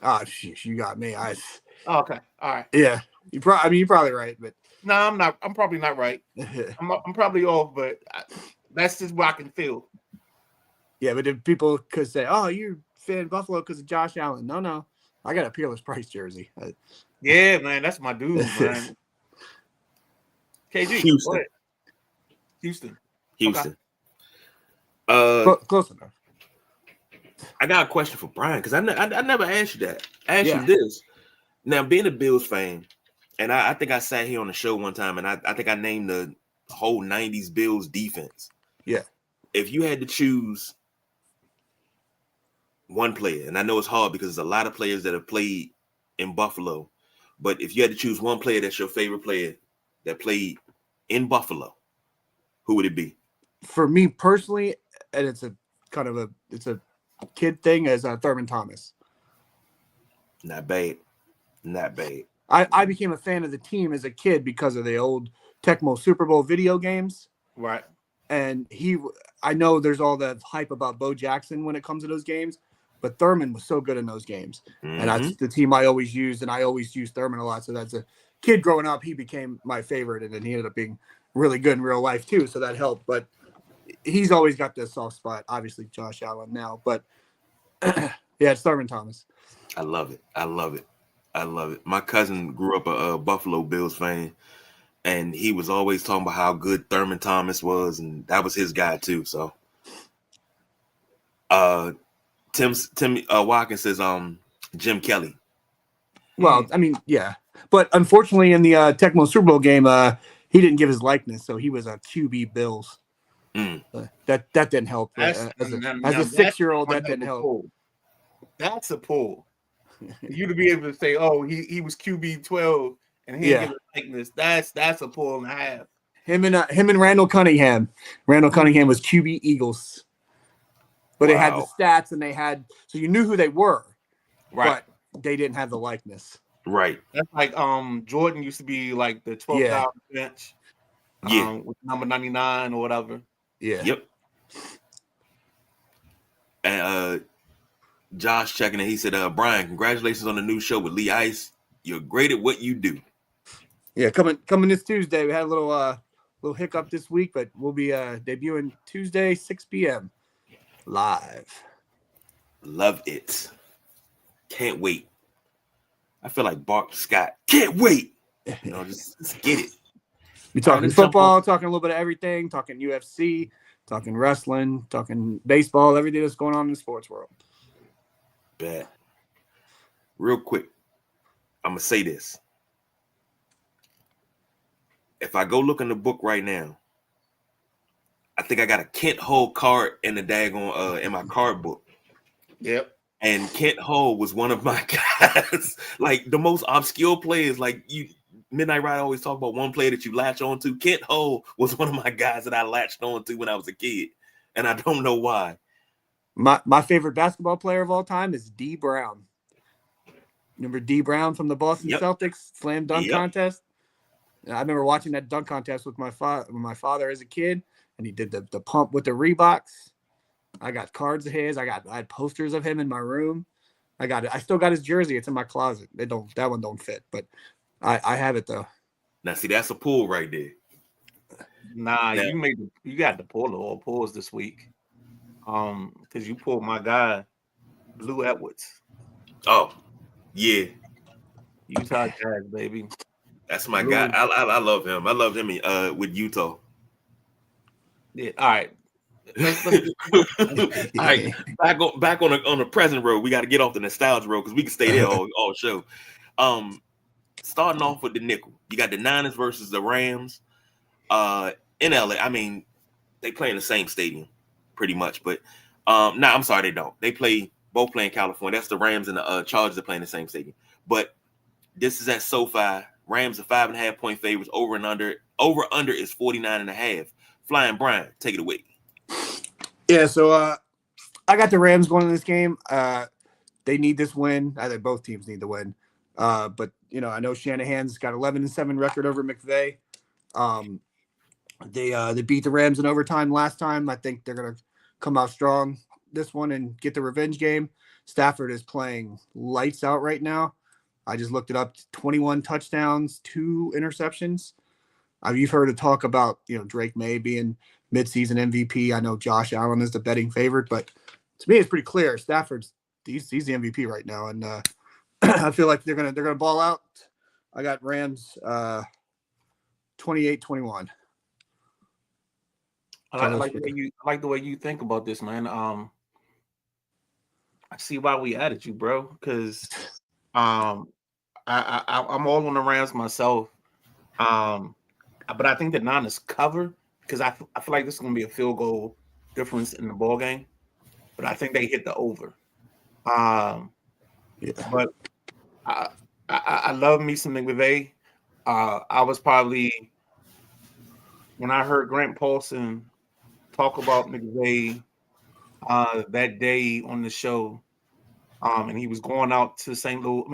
You got me. Oh, okay, all right. Yeah, you're probably right, but no, I'm not. I'm probably not right. I'm probably off, but that's just what I can feel. Yeah, but if people could say, "Oh, you're fan of Buffalo because of Josh Allen," no, I got a Peerless Price jersey. Yeah, man, that's my dude, man. KG, Houston. Houston. Okay. Close enough. I got a question for Brian because I never asked you that. I asked Yeah. you this. Now, being a Bills fan, and I think I sat here on the show one time, and I think I named the whole 90s Bills defense. Yeah. If you had to choose one player, and I know it's hard because there's a lot of players that have played in Buffalo, but if you had to choose one player that's your favorite player that played in Buffalo, who would it be? For me personally, and it's a kid thing, as Thurman Thomas. Not bad. Not bad. I became a fan of the team as a kid because of the old Tecmo Super Bowl video games. Right. And I know there's all the hype about Bo Jackson when it comes to those games, but Thurman was so good in those games. Mm-hmm. And that's the team I always used, and I always used Thurman a lot. So that's a kid growing up, he became my favorite, and then he ended up being really good in real life too, so that helped. But he's always got this soft spot, obviously Josh Allen now, but yeah, it's Thurman Thomas. I love it. I love it. I love it. My cousin grew up a Buffalo Bills fan, and he was always talking about how good Thurman Thomas was, and that was his guy too. So, Tim Watkins says, Jim Kelly. Well, I mean, yeah, but unfortunately, in the Tecmo Super Bowl game, he didn't give his likeness, so he was a QB Bills. That didn't help. As a 6-year-old, that didn't help. Pull. That's a pull. You to be able to say, "Oh, he was QB 12 and he didn't give a likeness." That's a pull and a half. Him and Randall Cunningham. Randall Cunningham was QB Eagles, but they had the stats and they had, so you knew who they were, right? But they didn't have the likeness. Right. That's like Jordan used to be like the 12th bench. With number 99 or whatever. Yeah. Yep. And Josh checking in. He said, Brian, congratulations on the new show with Lee Ice. You're great at what you do. Yeah, coming this Tuesday. We had a little hiccup this week, but we'll be debuting Tuesday, 6 p.m. live. Love it. Can't wait. I feel like Bart Scott. Can't wait. Just get it. We're talking football, talking a little bit of everything, talking UFC, talking wrestling, talking baseball, everything that's going on in the sports world. Bet. Real quick, I'm going to say this. If I go look in the book right now, I think I got a Kent Hull card in the daggone in my card book. Yep. And Kent Hull was one of my guys. Like the most obscure players, like you Midnight Rider always talk about one player that you latch on to. Kent Hull was one of my guys that I latched on to when I was a kid. And I don't know why. My favorite basketball player of all time is D. Brown. Remember D. Brown from the Boston Celtics slam dunk contest? And I remember watching that dunk contest with my father as a kid, and he did the pump with the Reeboks. I got cards of his. I had posters of him in my room. I still got his jersey. It's in my closet. That one don't fit, but I have it though. Now see, that's a pull right there. Nah, you got to pull all pulls this week. Because you pulled my guy, Blue Edwards. Oh, yeah. Utah Jazz, baby. That's my guy. I love him. I love him with Utah. Yeah. All right. All right. Back on the present road. We got to get off the nostalgia road because we can stay there all show. Starting off with the nickel. You got the Niners versus the Rams. In LA. I mean, they play in the same stadium, pretty much. But I'm sorry, they don't. They both play in California. That's the Rams and the Chargers that play in the same stadium. But this is at SoFi. Rams are 5.5-point favorites. Over under is 49.5. Flying Brian, take it away. Yeah, so I got the Rams going in this game. They need this win. I think both teams need the win. But I know Shanahan's got 11-7 record over McVay. They beat the Rams in overtime last time. I think they're gonna come out strong this one and get the revenge game. Stafford is playing lights out right now. I just looked it up: 21 touchdowns, 2 interceptions. You've heard of talk about Drake May being midseason MVP. I know Josh Allen is the betting favorite, but to me, it's pretty clear Stafford's he's the MVP right now, and I feel like they're gonna ball out. I got Rams 28-21. I like the way you think about this, man. I see why we added you, bro. Because I'm all on the Rams myself. But I think the Niners cover because I feel like this is going to be a field goal difference in the ball game. But I think they hit the over. But I love me some McVay. I was probably when I heard Grant Paulson talk about McVay that day on the show, and he was going out to St. Louis.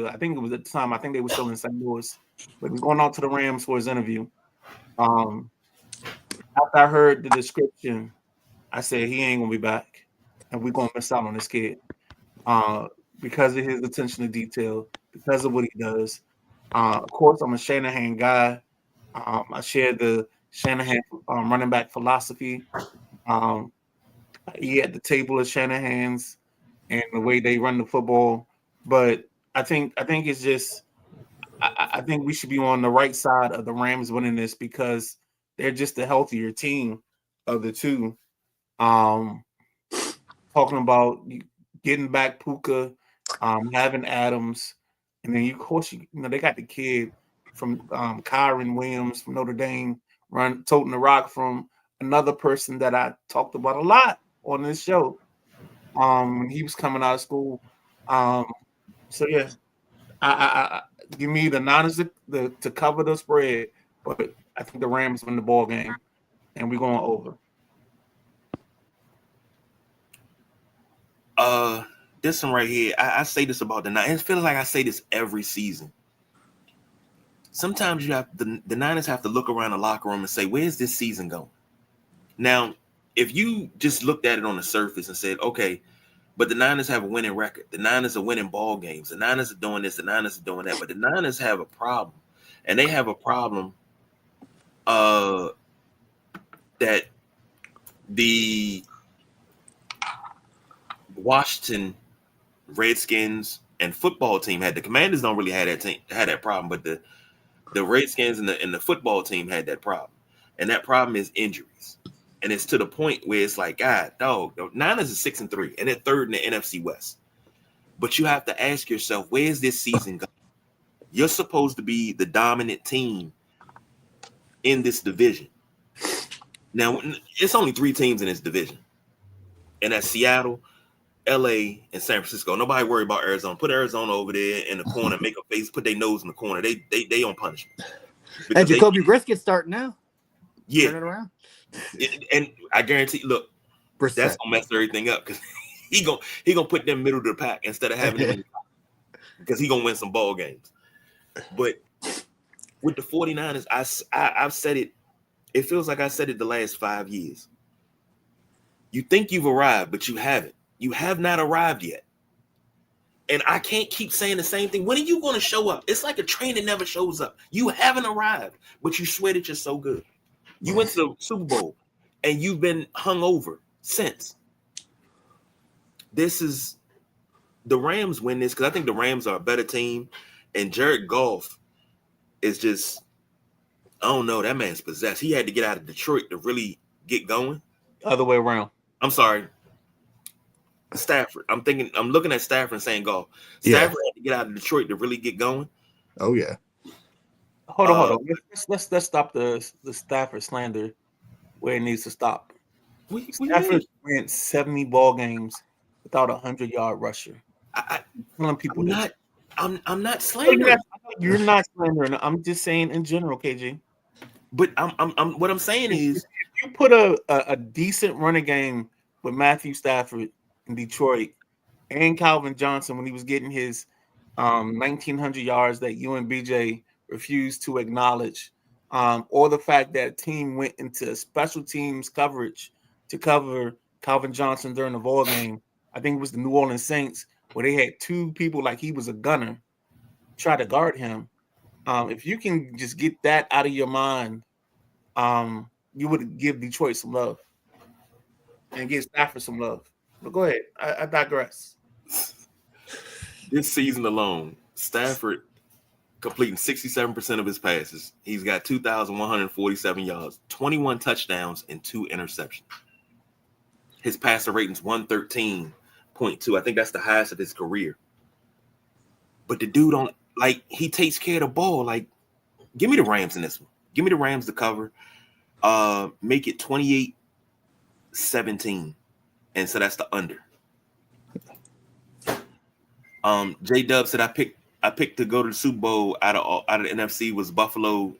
I think it was at the time. I think they were still in St. Louis, but he was going out to the Rams for his interview. After I heard the description, I said he ain't gonna be back, and we're gonna miss out on this kid because of his attention to detail, because of what he does. Of course, I'm a Shanahan guy. I share the Shanahan running back philosophy. He at the table of Shanahan's and the way they run the football. But I think it's just I think we should be on the right side of the Rams winning this because they're just the healthier team of the two. Talking about getting back Puka, having Adams, and then of course they got the kid from Kyron Williams from Notre Dame, toting the rock from another person that I talked about a lot on this show. When he was coming out of school. So yeah, I give me the Niners to cover the spread, but I think the Rams win the ball game, and we're going over. This one right here, I say this about the Niners. It feels like I say this every season. Sometimes you have the Niners have to look around the locker room and say, "Where's this season going?" Now, if you just looked at it on the surface and said, "Okay," but the Niners have a winning record. The Niners are winning ball games. The Niners are doing this. The Niners are doing that. But the Niners have a problem, and they have a problem that the Washington Redskins and football team had. The Commanders don't really have that problem, but the Redskins and the football team had that problem, and that problem is injuries. And it's to the point where it's like, God, dog, the Niners are 6-3, and they're third in the NFC West. But you have to ask yourself, where's this season going? You're supposed to be the dominant team in this division. Now, it's only 3 teams in this division, and that's Seattle, LA, and San Francisco. Nobody worry about Arizona. Put Arizona over there in the corner, make a face, put their nose in the corner. They on punishment. And Jacoby Briskett's starting now. Yeah. Turn it around. And I guarantee, look, Brissett. That's gonna mess everything up because he gonna put them middle of the pack instead of having them because he gonna win some ball games. But with the 49ers, I've said it. It feels like I said it the last 5 years. You think you've arrived, but you haven't. You have not arrived yet. And I can't keep saying the same thing. When are you going to show up? It's like a train that never shows up. You haven't arrived, but you swear that you're so good. You went to the Super Bowl, and you've been hung over since. This is the Rams win this because I think the Rams are a better team, and Jared Goff is just, I don't know, that man's possessed. He had to get out of Detroit to really get going. Other way around. I'm sorry. Stafford. I'm looking at Stafford and saying Goff. Stafford had to get out of Detroit to really get going. Oh yeah. Hold on. Let's stop the Stafford slander where it needs to stop. Stafford went 70 ball games without a 100-yard rusher. Telling people I'm not slandering. You're not slandering. I'm just saying in general, KG. But I'm what I'm saying is, if you put a decent running game with Matthew Stafford in Detroit and Calvin Johnson when he was getting his 1,900 yards that you and BJ refused to acknowledge, or the fact that team went into special teams coverage to cover Calvin Johnson during the ball game. I think it was the New Orleans Saints where they had 2 people like he was a gunner try to guard him. If you can just get that out of your mind, you would give Detroit some love and give Stafford some love. But go ahead. I digress. This season alone, Stafford completing 67% of his passes. He's got 2,147 yards, 21 touchdowns, and 2 interceptions. His passer rating's 113.2. I think that's the highest of his career. But the dude he takes care of the ball. Like, give me the Rams in this one. Give me the Rams to cover. Make it 28-17. And so that's the under. J-Dub said I picked to go to the Super Bowl out of the NFC was Buffalo,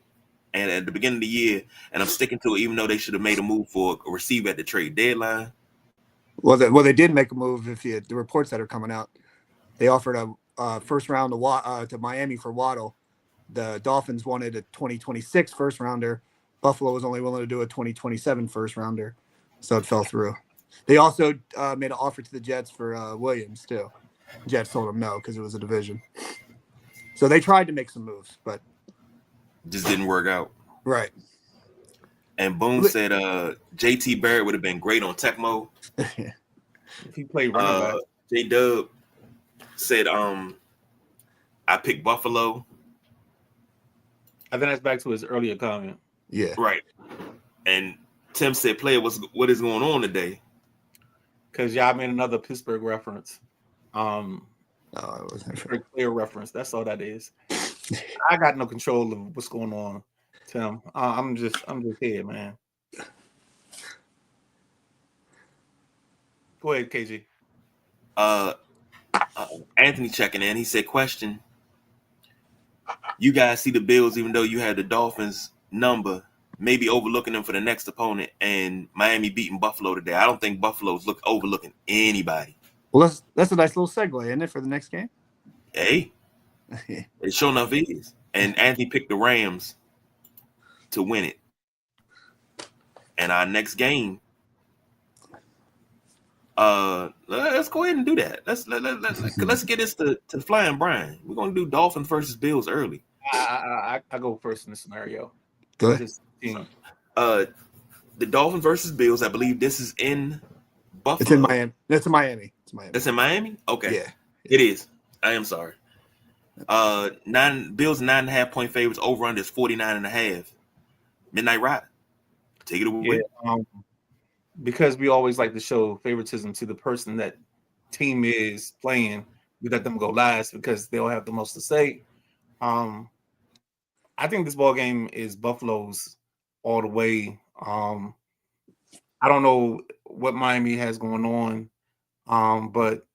and at the beginning of the year, and I'm sticking to it, even though they should have made a move for a receiver at the trade deadline. Well, they did make a move. If the reports that are coming out, they offered a first round to Miami for Waddle. The Dolphins wanted a 2026 first rounder. Buffalo was only willing to do a 2027 first rounder, so it fell through. They also made an offer to the Jets for Williams too. Jets told them no because it was a division. So they tried to make some moves, but just didn't work out. Right. And Boone said JT Barrett would have been great on Tecmo. If he played running back. J-Dub said I picked Buffalo. I think that's back to his earlier comment. Yeah. Right. And Tim said, "Player, what is going on today?" Because y'all made another Pittsburgh reference. No, I wasn't Very clear reference. That's all that is. I got no control of what's going on, Tim. I'm just here, man. Go ahead, KG. Anthony checking in. He said, "Question: You guys see the Bills, even though you had the Dolphins number, maybe overlooking them for the next opponent, and Miami beating Buffalo today? I don't think Buffalo's overlooking anybody." Well, that's a nice little segue, isn't it, for the next game? Hey, it sure enough is. And Anthony picked the Rams to win it. And our next game, let's go ahead and do that. Let's get this to Flying Brian. We're gonna do Dolphins versus Bills early. I go first in this scenario. Go ahead. The Dolphins versus Bills. I believe this is in Buffalo. It's in Miami. It's in Miami. That's in Miami? Okay. Yeah. It is. I am sorry. Bills 9.5 point favorites, over under is 49.5. Midnight Ride. Take it away. Yeah, because we always like to show favoritism to the person that team is playing, we let them go last because they'll have the most to say. I think this ball game is Buffalo's all the way. I don't know what Miami has going on, but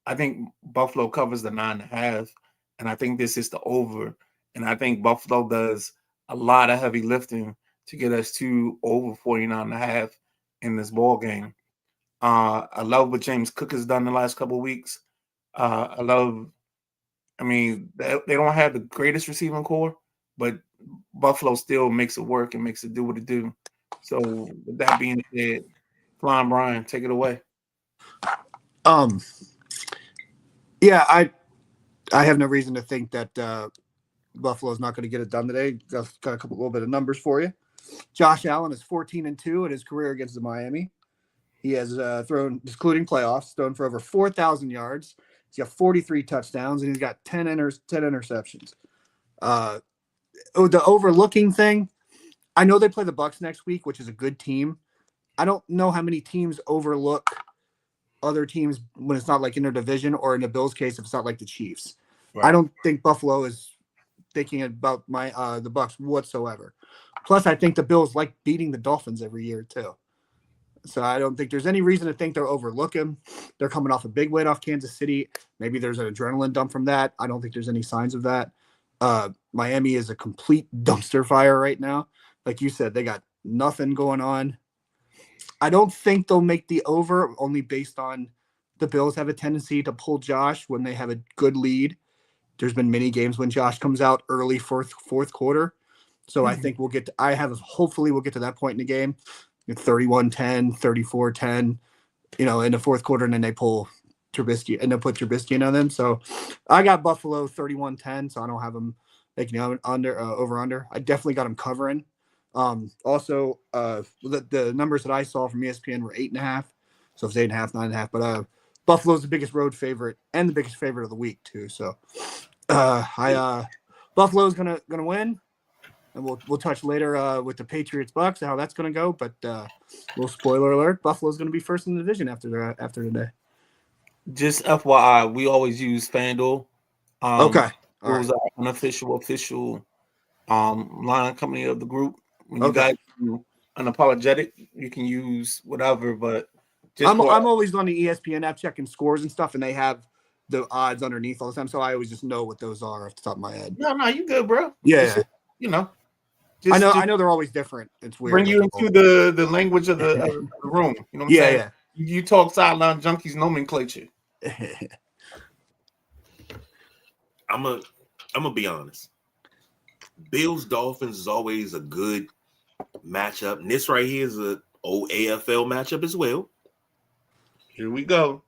I think Buffalo covers the 9.5, and I think this is the over. And I think Buffalo does a lot of heavy lifting to get us to over 49.5 in this ball game. I love what James Cook has done the last couple of weeks. They don't have the greatest receiving core, but Buffalo still makes it work and makes it do what it do. So with that being said, Flying Brian, take it away. Yeah, I have no reason to think that Buffalo's not going to get it done today. Got a little bit of numbers for you. Josh Allen is 14-2 in his career against the Miami. He has thrown, including playoffs, thrown for over 4,000 yards. He's got 43 touchdowns, and he's got 10 interceptions. The overlooking thing, I know they play the Bucs next week, which is a good team. I don't know how many teams overlook other teams when it's not like in their division, or in the Bills' case, if it's not like the Chiefs. Right. I don't think Buffalo is thinking about the Bucs whatsoever. Plus, I think the Bills like beating the Dolphins every year too. So I don't think there's any reason to think they're overlooking. They're coming off a big win off Kansas City. Maybe there's an adrenaline dump from that. I don't think there's any signs of that. Miami is a complete dumpster fire right now. Like you said, they got nothing going on. I don't think they'll make the over, only based on the Bills have a tendency to pull Josh when they have a good lead. There's been many games when Josh comes out early fourth quarter. So I think hopefully we'll get to that point in the game. 31-10, 34-10, in the fourth quarter, and then they pull Trubisky and they'll put Trubisky on them. So I got Buffalo 31-10, so I don't have them making over-under. I definitely got them covering. Also, the numbers that I saw from ESPN were 8.5, so it's 8.5, 9.5. But Buffalo's the biggest road favorite and the biggest favorite of the week too. So Buffalo Buffalo's gonna win, and we'll touch later with the Patriots Bucks how that's gonna go. But little spoiler alert: Buffalo's gonna be first in the division after today. Just FYI, we always use FanDuel. Okay, all Who's right. our unofficial official line company of the group. When you Okay. guys do unapologetic, you can use whatever, but I'm always on the ESPN app checking scores and stuff, and they have the odds underneath all the time, so I always just know what those are off the top of my head. no, you good, bro. Yeah, Just, you know, I just know they're always different. It's weird. bring you into the language of the room. You know what I'm saying? Yeah, You talk sideline junkies nomenclature. yeah. I'm gonna be honest. Bills Dolphins is always a good matchup, and this right here is a old AFL matchup as well. Here we go.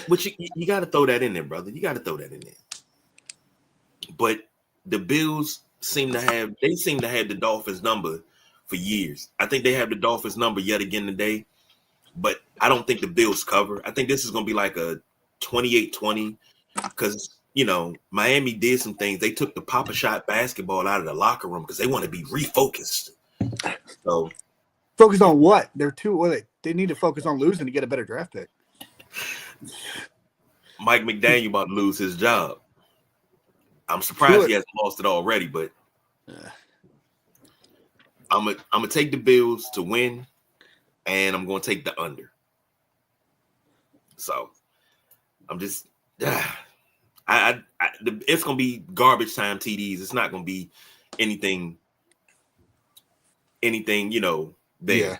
But you got to throw that in there, brother. You got to throw that in there. But the Bills seem to have the Dolphins number for years. I think they have the Dolphins number yet again today, but I don't think the Bills cover. I think this is going to be like a 28-20 because, Miami did some things. They took the Pop-A-Shot basketball out of the locker room because they want to be refocused. So Focus on what? They need to focus on losing to get a better draft pick. Mike McDaniel about to lose his job. I'm surprised he hasn't lost it already, but I'm gonna take the Bills to win, and I'm gonna take the under. So I'm just it's gonna be garbage time TDs. It's not gonna be anything there. Yeah.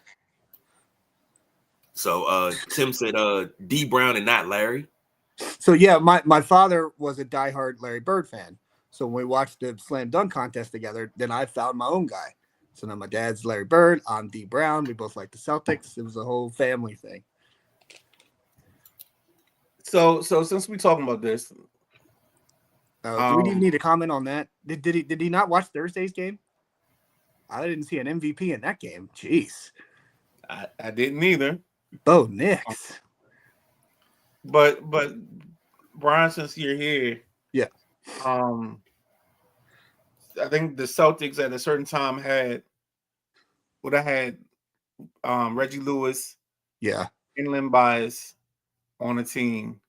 So Tim said D Brown and not Larry. So yeah, my father was a diehard Larry Bird fan. So when we watched the slam dunk contest together, then I found my own guy. So now my dad's Larry Bird, I'm D Brown. We both like the Celtics. It was a whole family thing. So since we're talking about this, Do we even need to comment on that? Did he not watch Thursday's game? I didn't see an MVP in that game. Jeez. I didn't either. Bo Nix. But Brian, since you're here, yeah. I think the Celtics at a certain time would have had Reggie Lewis, yeah, and Len Bias on the team.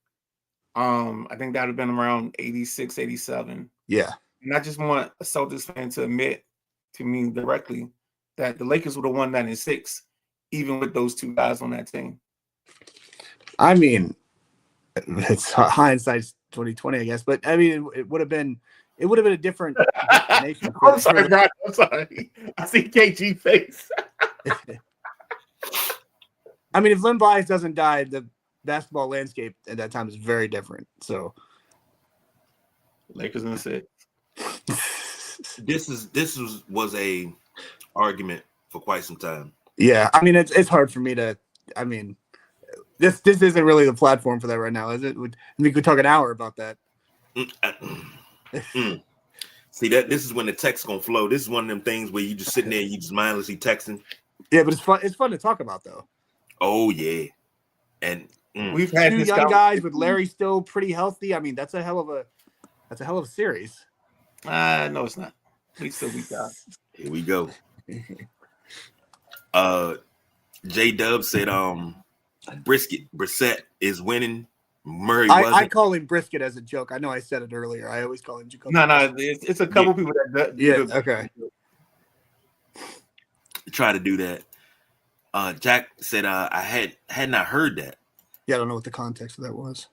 I think that would have been around 86, 87. Yeah. And I just want a Celtics fan to admit to me directly that the Lakers would have won that in 6, even with those two guys on that team. I mean, it's hindsight's 2020, I guess. But I mean, it would have been a different destination. I'm sorry, Brian. I'm sorry. I see KG face. I mean, if Len Bias doesn't die, the basketball landscape at that time is very different. So, Lakers in 6. This was a argument for quite some time. Yeah, I mean, it's hard for me to. I mean, this isn't really the platform for that right now, is it? We could talk an hour about that. See that this is when the text gonna flow. This is one of them things where you just sitting there, you just mindlessly texting. Yeah, but it's fun. It's fun to talk about, though. Oh yeah, and we've had 2 young guys with Larry still pretty healthy. I mean, that's a hell of a series. No, it's not. We still beat that. Here we go. J Dub said Brissett is winning. Murray wasn't. I call him Brisket as a joke. I know I said it earlier. I always call him Jacoby. No, it's a couple people that okay. Try to do that. Jack said I had not heard that. Yeah, I don't know what the context of that was.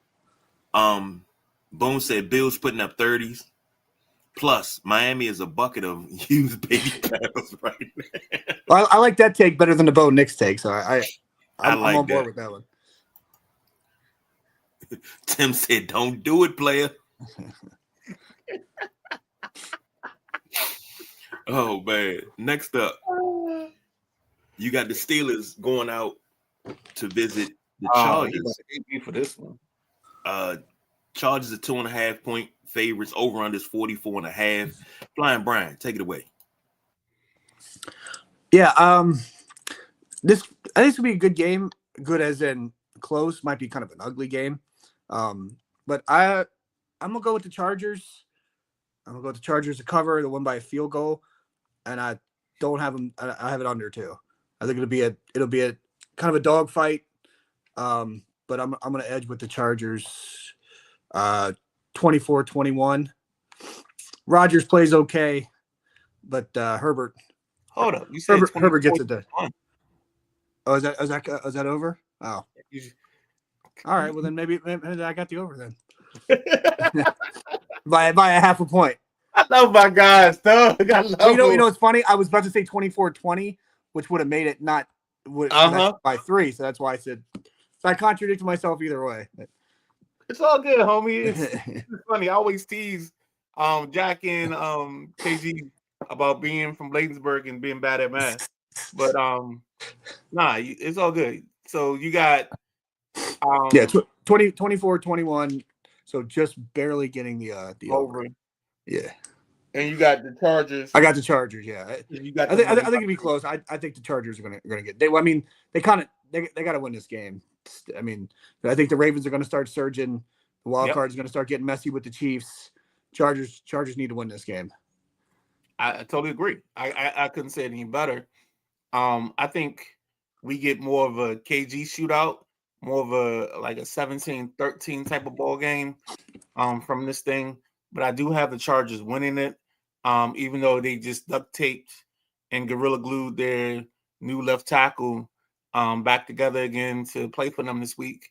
Bone said Bills putting up 30s. Plus, Miami is a bucket of used baby paddles right now. Well, I like that take better than the Bo Nix take, so I'm like on board that. with that one. Tim said, "Don't do it, player." Oh man! Next up, you got the Steelers going out to visit the Chargers. For this one, Chargers are 2.5-point favorites. Over under is 44.5. Flying Brian, take it away. Yeah, this I think this will be a good game. Good as in close. Might be kind of an ugly game. But I'm gonna go with the Chargers. I'm gonna go with the Chargers to cover. They'll win by a field goal, and I don't have them. I have it under too. I think it'll be a kind of a dogfight. But I'm gonna edge with the Chargers. 24-21. Rodgers plays okay, but Herbert. Hold up, you said Herbert gets it done. 24-21. Oh, is that over? Oh, all right. Well, then maybe I got the over then by a half a point. I love my guys, dog. I love Well, you know, them. it's funny. I was about to say 24-20, which would have made it not by 3. So that's why I said. So I contradicted myself either way. It's all good, homie. It's funny. I always tease Jack and KG about being from Bladensburg and being bad at math. But nah, it's all good. So you got 24-21. So just barely getting the over. Yeah. And you got the Chargers. I got the Chargers, yeah. You got I think it'd be close. I think the Chargers are gonna get. They got to win this game. I mean, I think the Ravens are going to start surging. The wild card is going to start getting messy with the Chiefs. Chargers need to win this game. I totally agree. I couldn't say it any better. I think we get more of a KG shootout, more of a 17-13 type of ball game from this thing. But I do have the Chargers winning it, even though they just duct taped and gorilla glued their new left tackle back together again to play for them this week.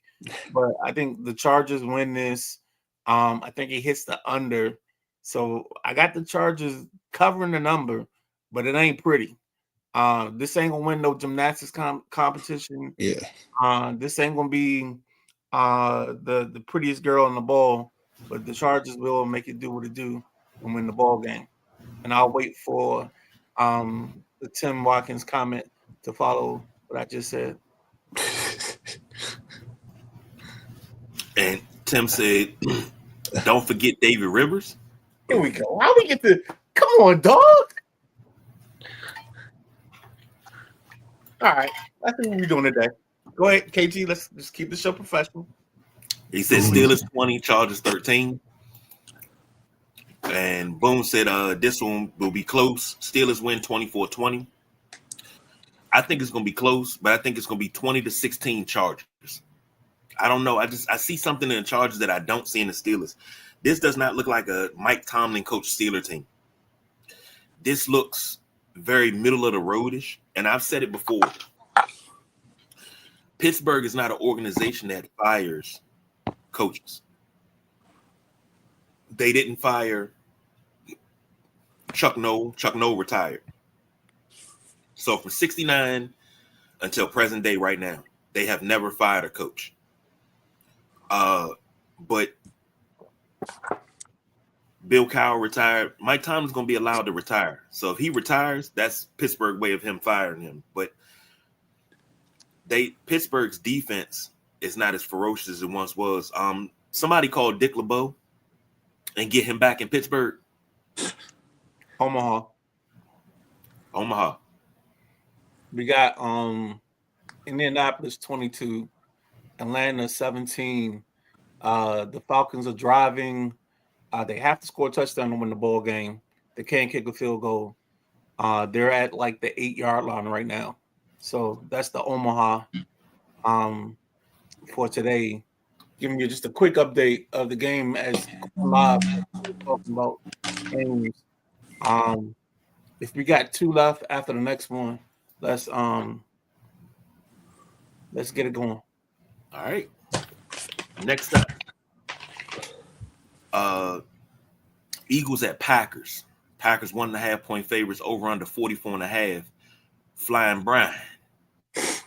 But I think the Chargers win this. I think it hits the under. So I got the Chargers covering the number, but it ain't pretty. This ain't gonna win no gymnastics competition. Yeah. This ain't gonna be the prettiest girl on the ball, but the Chargers will make it do what it do and win the ball game. And I'll wait for the Tim Watkins comment to follow what I just said. And Tim said, "Don't forget David Rivers." Here we go. How we get to? Come on, dog. All right, that's what we're doing today. Go ahead, KG. Let's just keep the show professional. He said Steelers 20, Chargers 13. And Boone said this one will be close. Steelers win 24-20. I think it's going to be close, but I think it's going to be 20-16 Chargers. I don't know. I see something in the Chargers that I don't see in the Steelers. This does not look like a Mike Tomlin coach Steeler team. This looks very middle of the roadish, and I've said it before. Pittsburgh is not an organization that fires coaches. They didn't fire Chuck Noll. Chuck Noll retired. So from 69 until present day right now, they have never fired a coach. But Bill Cowher retired. Mike Tomlin's going to be allowed to retire. So if he retires, that's Pittsburgh's way of him firing him. But Pittsburgh's defense is not as ferocious as it once was. Somebody called Dick LeBeau and get him back in Pittsburgh. Omaha. We got Indianapolis 22, Atlanta 17. The Falcons are driving. They have to score a touchdown to win the ball game. They can't kick a field goal. They're at like the 8-yard line right now. So that's the Omaha for today. Giving you just a quick update of the game as live talking about games. If we got 2 left after the next one, let's get it going. All right. Next up, Eagles at Packers. Packers 1.5 point favorites, over under 44.5. Flying Brian. Take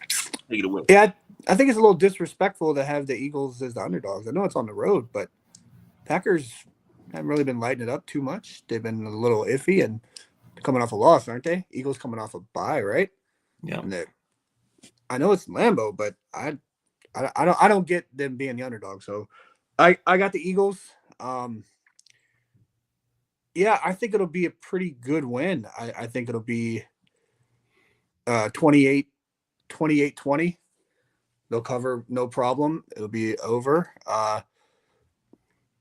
it away. Yeah, I think it's a little disrespectful to have the Eagles as the underdogs. I know it's on the road, but Packers haven't really been lighting it up too much. They've been a little iffy and coming off a loss, aren't they? Eagles coming off a bye, right? Yeah. And I know it's Lambeau, but I don't get them being the underdog. So I got the Eagles. Yeah, I think it'll be a pretty good win. I think it'll be 28-20. They'll cover no problem. It'll be over.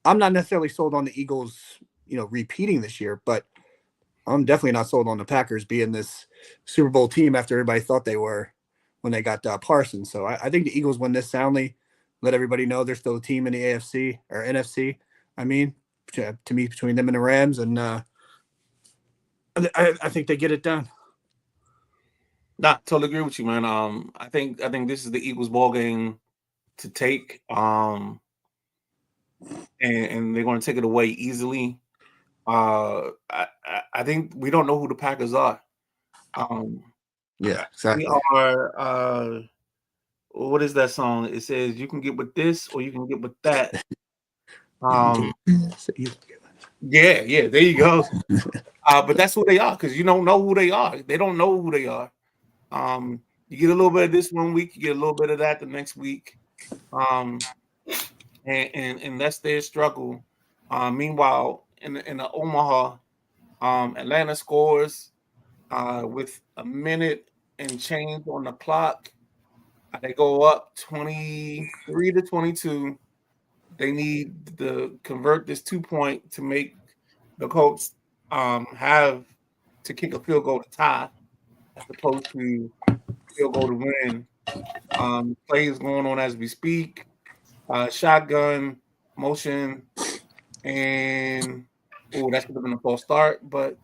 I'm not necessarily sold on the Eagles repeating this year. But I'm definitely not sold on the Packers being this Super Bowl team after everybody thought they were when they got Parsons. So I think the Eagles win this soundly. Let everybody know they're still a team in the AFC or NFC. I mean, to me, between them and the Rams, and I think they get it done. Nah, totally agree with you, man. I think this is the Eagles ball game to take. And they're going to take it away easily. I think we don't know who the Packers are. Yeah, exactly. We are. What is that song? It says you can get with this or you can get with that. Yeah, there you go. But that's who they are because you don't know who they are. They don't know who they are. You get a little bit of this one week, you get a little bit of that the next week. And that's their struggle. Meanwhile, in the Omaha, Atlanta scores with a minute and change on the clock. They go up 23-22. They need to convert this 2-point to make the Colts have to kick a field goal to tie, as opposed to field goal to win. Play is going on as we speak. Shotgun motion, and that should have been a false start. But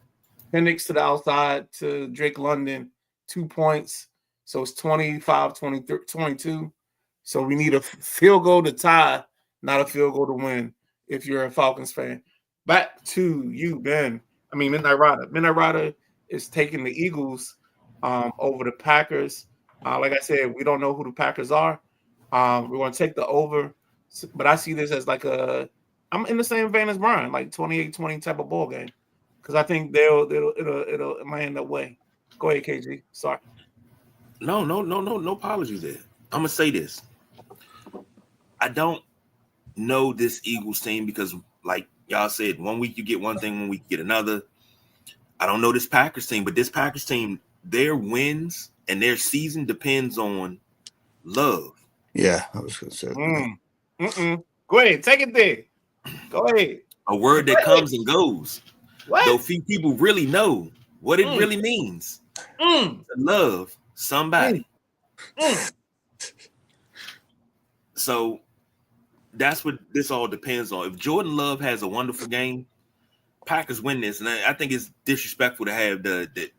Penix to the outside to Drake London, 2 points. So it's 25-22. So we need a field goal to tie, not a field goal to win if you're a Falcons fan. Back to you, Ben. I mean, Midnight Rider. Midnight Rider is taking the Eagles over the Packers. Like I said, we don't know who the Packers are. We're going to take the over. But I see this as I'm in the same vein as Brian, like 28-20 type of ball game. Because I think it'll land that way. Go ahead, KG. Sorry. No apologies there. I'm gonna say this. I don't know this Eagles team because, like y'all said, 1 week you get one thing, 1 week you get another. I don't know this Packers team, but this Packers team, their wins and their season depends on Love. Yeah, I was gonna say. Go ahead, take it there. Go ahead. A word that comes and goes. What? Though few people really know what it really means. To love somebody. So that's what this all depends on. If Jordan Love has a wonderful game, Packers win this, and I think it's disrespectful to have the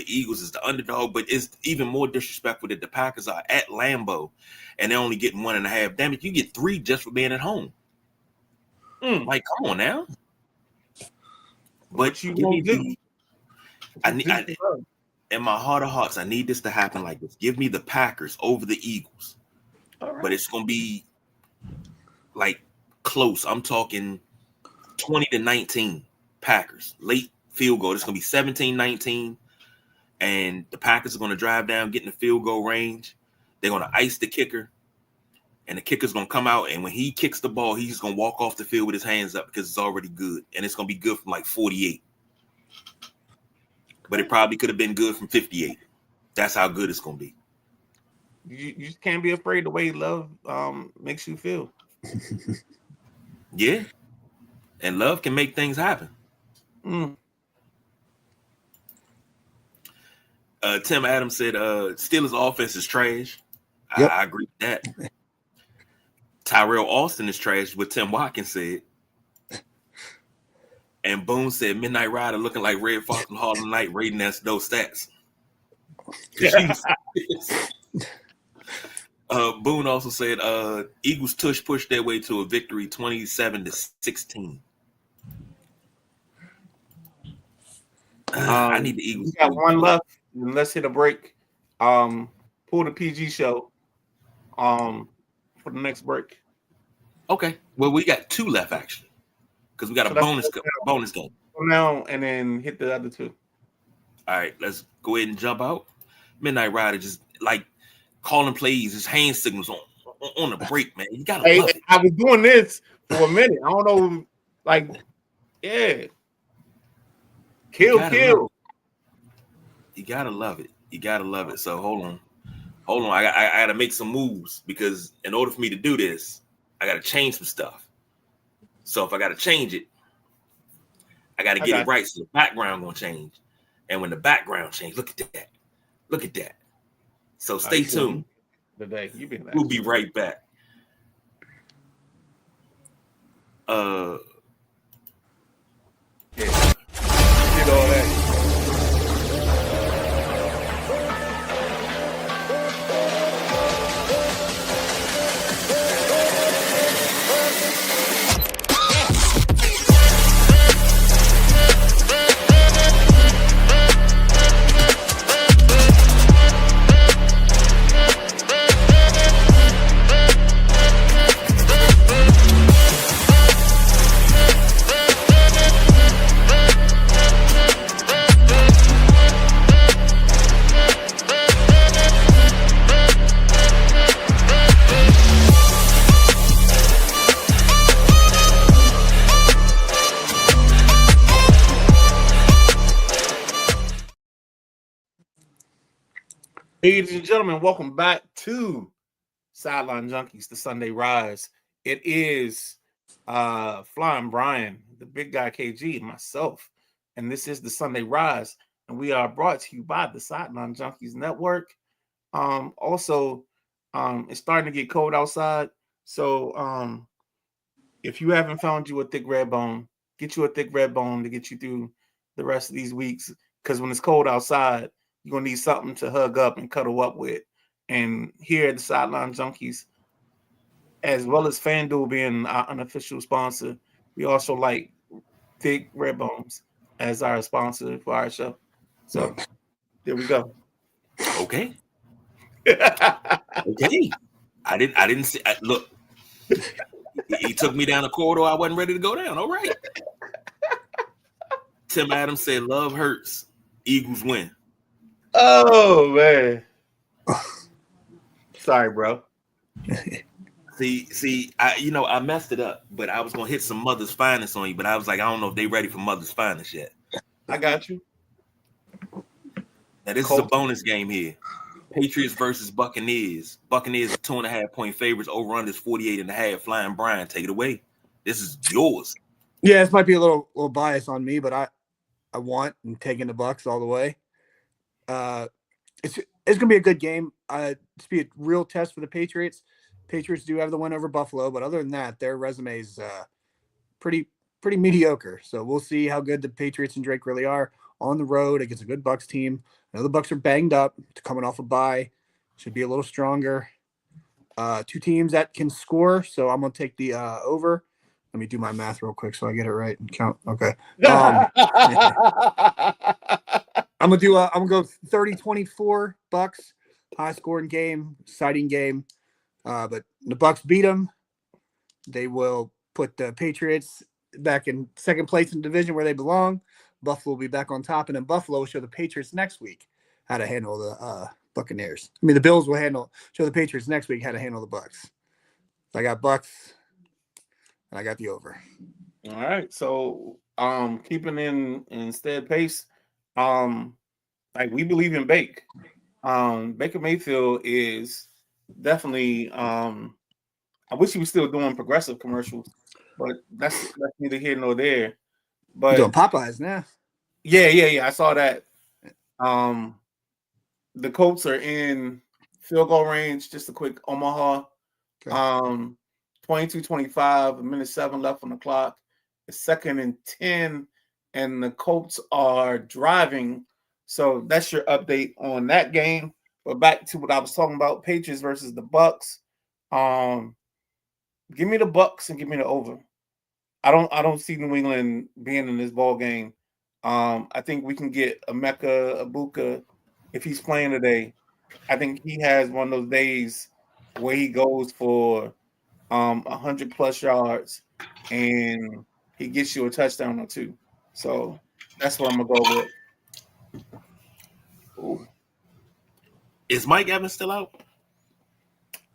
Eagles as the underdog, but it's even more disrespectful that the Packers are at Lambeau and they're only getting 1.5. Damn it, you get 3 just for being at home. Like, come on now. But you won't do. In my heart of hearts, I need this to happen like this. Give me the Packers over the Eagles. Right. But it's going to be like close. I'm talking 20-19 Packers. Late field goal. It's going to be 17-19. And the Packers are going to drive down, get in the field goal range. They're going to ice the kicker. And the kicker's going to come out. And when he kicks the ball, he's going to walk off the field with his hands up because it's already good. And it's going to be good from like 48. But it probably could have been good from 58. That's how good it's going to be. You just can't be afraid the way Love makes you feel. Yeah. And Love can make things happen. Tim Adams said Steelers offense is trash. Yep. I agree with that. Tyrell Austin is trash, what Tim Watkins said. And Boone said Midnight Rider looking like Red Fox from Harlem Night, rating those stats. Boone also said Eagles push their way to a victory 27-16. I need the Eagles. We got one left. Let's hit a break. Pull the PG show for the next break. Okay. Well, we got 2 left actually. Because we got a bonus game. Now and then hit the other 2. All right, let's go ahead and jump out. Midnight Rider just like calling plays, his hand signals on the break, man. You gotta love it. I was doing this for a minute. I don't know, yeah. Kill. You gotta love it. So hold on. I gotta make some moves because in order for me to do this, I gotta change some stuff. So if I gotta change it, I got to get it right, so the background gonna change. And when the background change, look at that. Look at that. So stay tuned. We'll be right back. Yeah. Did all that. Ladies and gentlemen, welcome back to Sideline Junkies, the Sunday Rise. It is Flying Brian, the big guy KG, and myself, and this is the Sunday Rise, and we are brought to you by the Sideline Junkies Network. Also, it's starting to get cold outside, so if you haven't found you a thick red bone, get you a thick red bone to get you through the rest of these weeks, because when it's cold outside, you're going to need something to hug up and cuddle up with. And here at the Sideline Junkies, as well as FanDuel being our unofficial sponsor, we also like Thick Red Bones as our sponsor for our show. So there we go. Okay. Okay. I didn't see. Look, he took me down a corridor I wasn't ready to go down. All right. Tim Adams said, "Love hurts. Eagles win." Oh man. Sorry, bro. See, I messed it up, but I was gonna hit some Mother's Finest on you, but I was like, I don't know if they ready for Mother's Finest yet. I got you. Now this is a bonus game here. Patriots versus Buccaneers. Buccaneers are 2.5-point favorites. Over under is 48.5. Flying Brian, take it away. This is yours. Yeah, this might be a little bias on me, but I want and taking the Bucs all the way. It's gonna be a good game. It's be a real test for the Patriots. Patriots do have the win over Buffalo, but other than that, their resume is pretty mediocre. So we'll see how good the Patriots and Drake really are on the road against a good Bucs team. I know the Bucs are banged up, coming off a bye, should be a little stronger. Two teams that can score, so I'm gonna take the over. Let me do my math real quick so I get it right and count. Okay. I'm gonna go 30-24 Bucs, high scoring game, exciting game. But the Bucs beat them. They will put the Patriots back in second place in the division where they belong. Buffalo will be back on top, and then Buffalo will show the Patriots next week how to handle the Buccaneers. I mean, the Bills will show the Patriots next week how to handle the Bucs. So I got Bucs, and I got the over. All right. So keeping in stead pace, like we believe in Baker Mayfield is definitely I wish he was still doing progressive commercials, but that's neither here nor there. But doing Popeyes now. Yeah. I saw that. The Colts are in field goal range. Just a quick Omaha. Okay. 22-25, a minute 7 left on the clock. It's 2nd and 10, and the Colts are driving. So that's your update on that game. But back to what I was talking about, Patriots versus the Bucs. Give me the Bucs and give me the over. I don't see New England being in this ball game. I think we can get Emeka Egbuka if he's playing today. I think he has one of those days where he goes for 100+ yards and he gets you a touchdown or two. So that's what I'm gonna go with. Ooh. Is Mike Evans still out?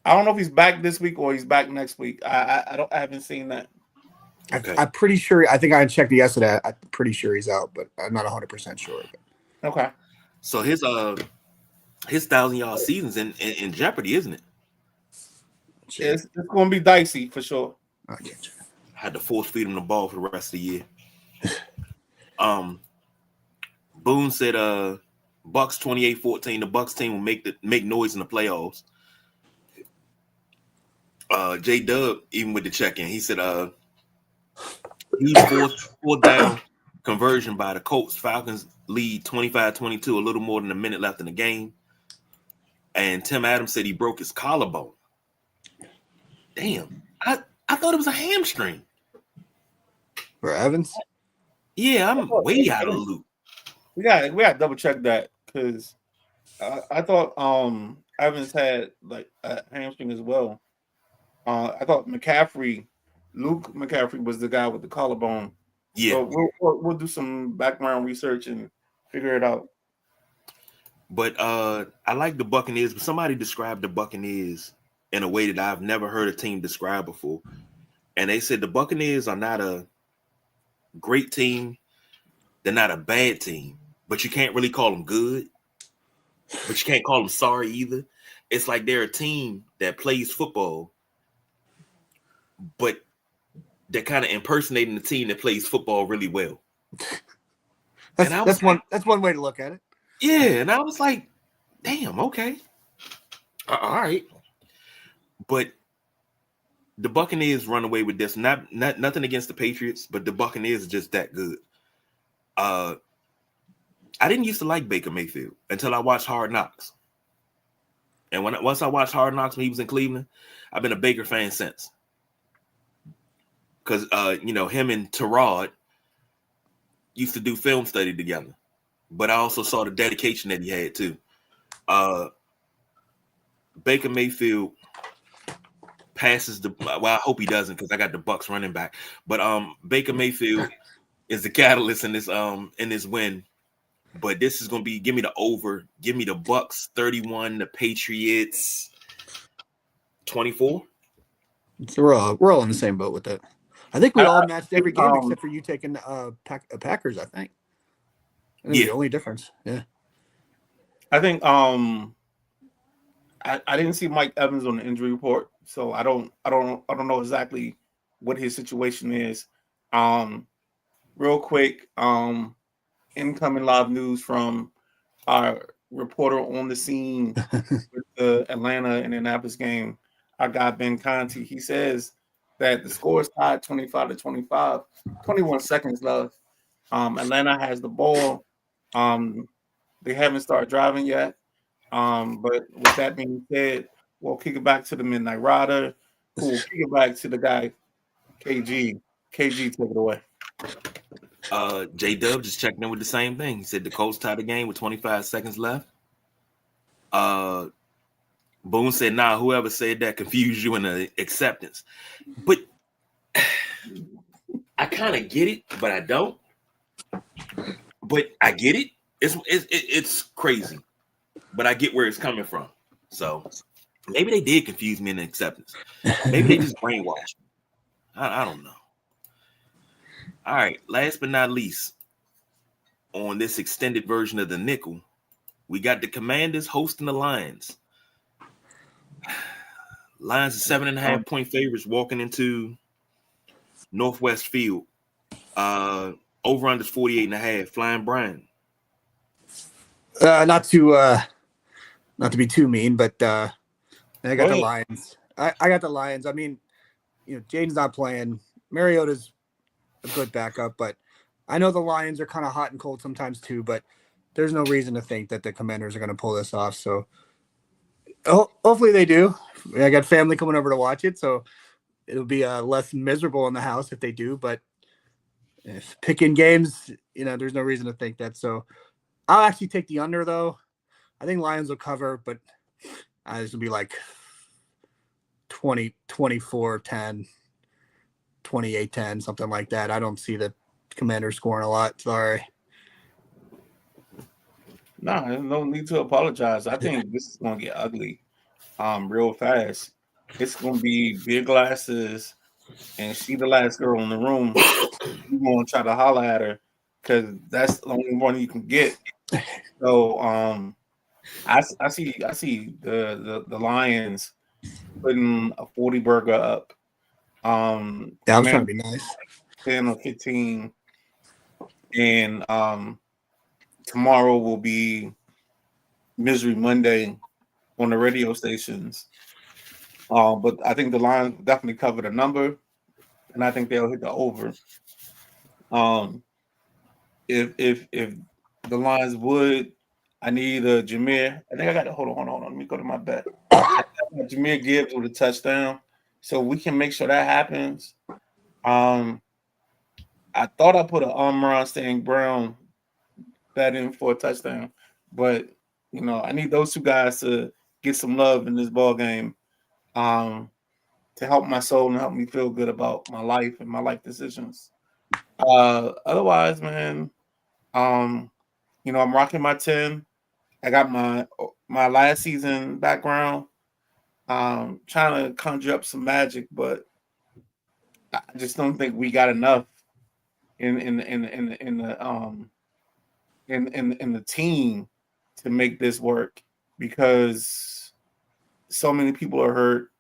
I don't know if he's back this week or he's back next week. I haven't seen that. Okay. I'm pretty sure. I think I checked it yesterday. I'm pretty sure he's out, but I'm not 100% sure. Okay. So his 1,000-yard season's in jeopardy, isn't it? It's going to be dicey for sure. Had to force feed him the ball for the rest of the year. Boone said Bucks 28-14. The Bucks team will make noise in the playoffs. J Dub, even with the check-in, he said huge fourth down conversion by the Colts. Falcons lead 25-22, a little more than a minute left in the game. And Tim Adams said he broke his collarbone. Damn. I thought it was a hamstring. For Evans? Yeah, I'm way out of the loop. We got to double check that because I thought Evans had like a hamstring as well. I thought Luke McCaffrey was the guy with the collarbone. Yeah. So we'll do some background research and figure it out. But I like the Buccaneers, but somebody described the Buccaneers in a way that I've never heard a team describe before. And they said the Buccaneers are not a great team. They're not a bad team, but you can't really call them good. But you can't call them sorry either. It's like they're a team that plays football, but they're kind of impersonating the team that plays football really well. That's one way to look at it. Yeah, and I was like, damn, okay. All right. But the Buccaneers run away with this. Not nothing against the Patriots, but the Buccaneers are just that good. I didn't used to like Baker Mayfield until I watched Hard Knocks. And once I watched Hard Knocks when he was in Cleveland, I've been a Baker fan since. Because him and Terod used to do film study together. But I also saw the dedication that he had too. Baker Mayfield passes I hope he doesn't because I got the Bucks running back. But Baker Mayfield is the catalyst in this win. But this is gonna be give me the over, give me the Bucks 31, the Patriots 24. So we're all in the same boat with that. I think we all matched every game except for you taking Packers. I think. The only difference. Yeah. I think I didn't see Mike Evans on the injury report, so I don't know exactly what his situation is. Real quick, incoming live news from our reporter on the scene with the Atlanta and Indianapolis game, our guy Ben Conti. He says that the score is tied 25-25, 21 seconds left. Atlanta has the ball. They haven't started driving yet. But with that being said, we'll kick it back to the Midnight Rider, who will kick it back to the guy, KG. KG, take it away. J Dub just checking in with the same thing. He said the Colts tied the game with 25 seconds left. Boone said, nah, whoever said that confused you in the acceptance. But I kind of get it, but I don't. But I get it. It's crazy. But I get where it's coming from. So maybe they did confuse me in the acceptance. Maybe they just brainwashed me. I don't know. All right. Last but not least, on this extended version of the Nickel, we got the Commanders hosting the Lions. Lions are 7.5 point favorites walking into Northwest Field. Over under 48.5. Flying Brian. Not to be too mean, but I got the Lions. I got the Lions. I mean, Jaden's not playing. Mariota's a good backup, but I know the Lions are kind of hot and cold sometimes too, but there's no reason to think that the Commanders are going to pull this off. So hopefully they do. I got family coming over to watch it, so it'll be less miserable in the house if they do, but if picking games, there's no reason to think that. So I'll actually take the under, though. I think Lions will cover, but this will be like 24-10, 28-10, something like that. I don't see the Commanders scoring a lot. Sorry. No, there's no need to apologize. I think this is going to get ugly real fast. It's going to be beer glasses, and she the last girl in the room. You're going to try to holler at her because that's the only one you can get. So I see the Lions putting a 40 burger up. That was trying to be nice. 10 or 15. and tomorrow will be Misery Monday on the radio stations. But I think the Lions definitely covered a number, and I think they'll hit the over. If the Lions would, I need a Jameer. I think I got to hold on. Let me go to my bet. Jameer Gibbs with a touchdown, so we can make sure that happens. I thought I put an Amon St. Brown bet in for a touchdown, but I need those two guys to get some love in this ball game, to help my soul and help me feel good about my life and my life decisions. Otherwise, man, I'm rocking my 10. I got my last season background. Trying to conjure up some magic, but I just don't think we got enough in the team to make this work, because so many people are hurt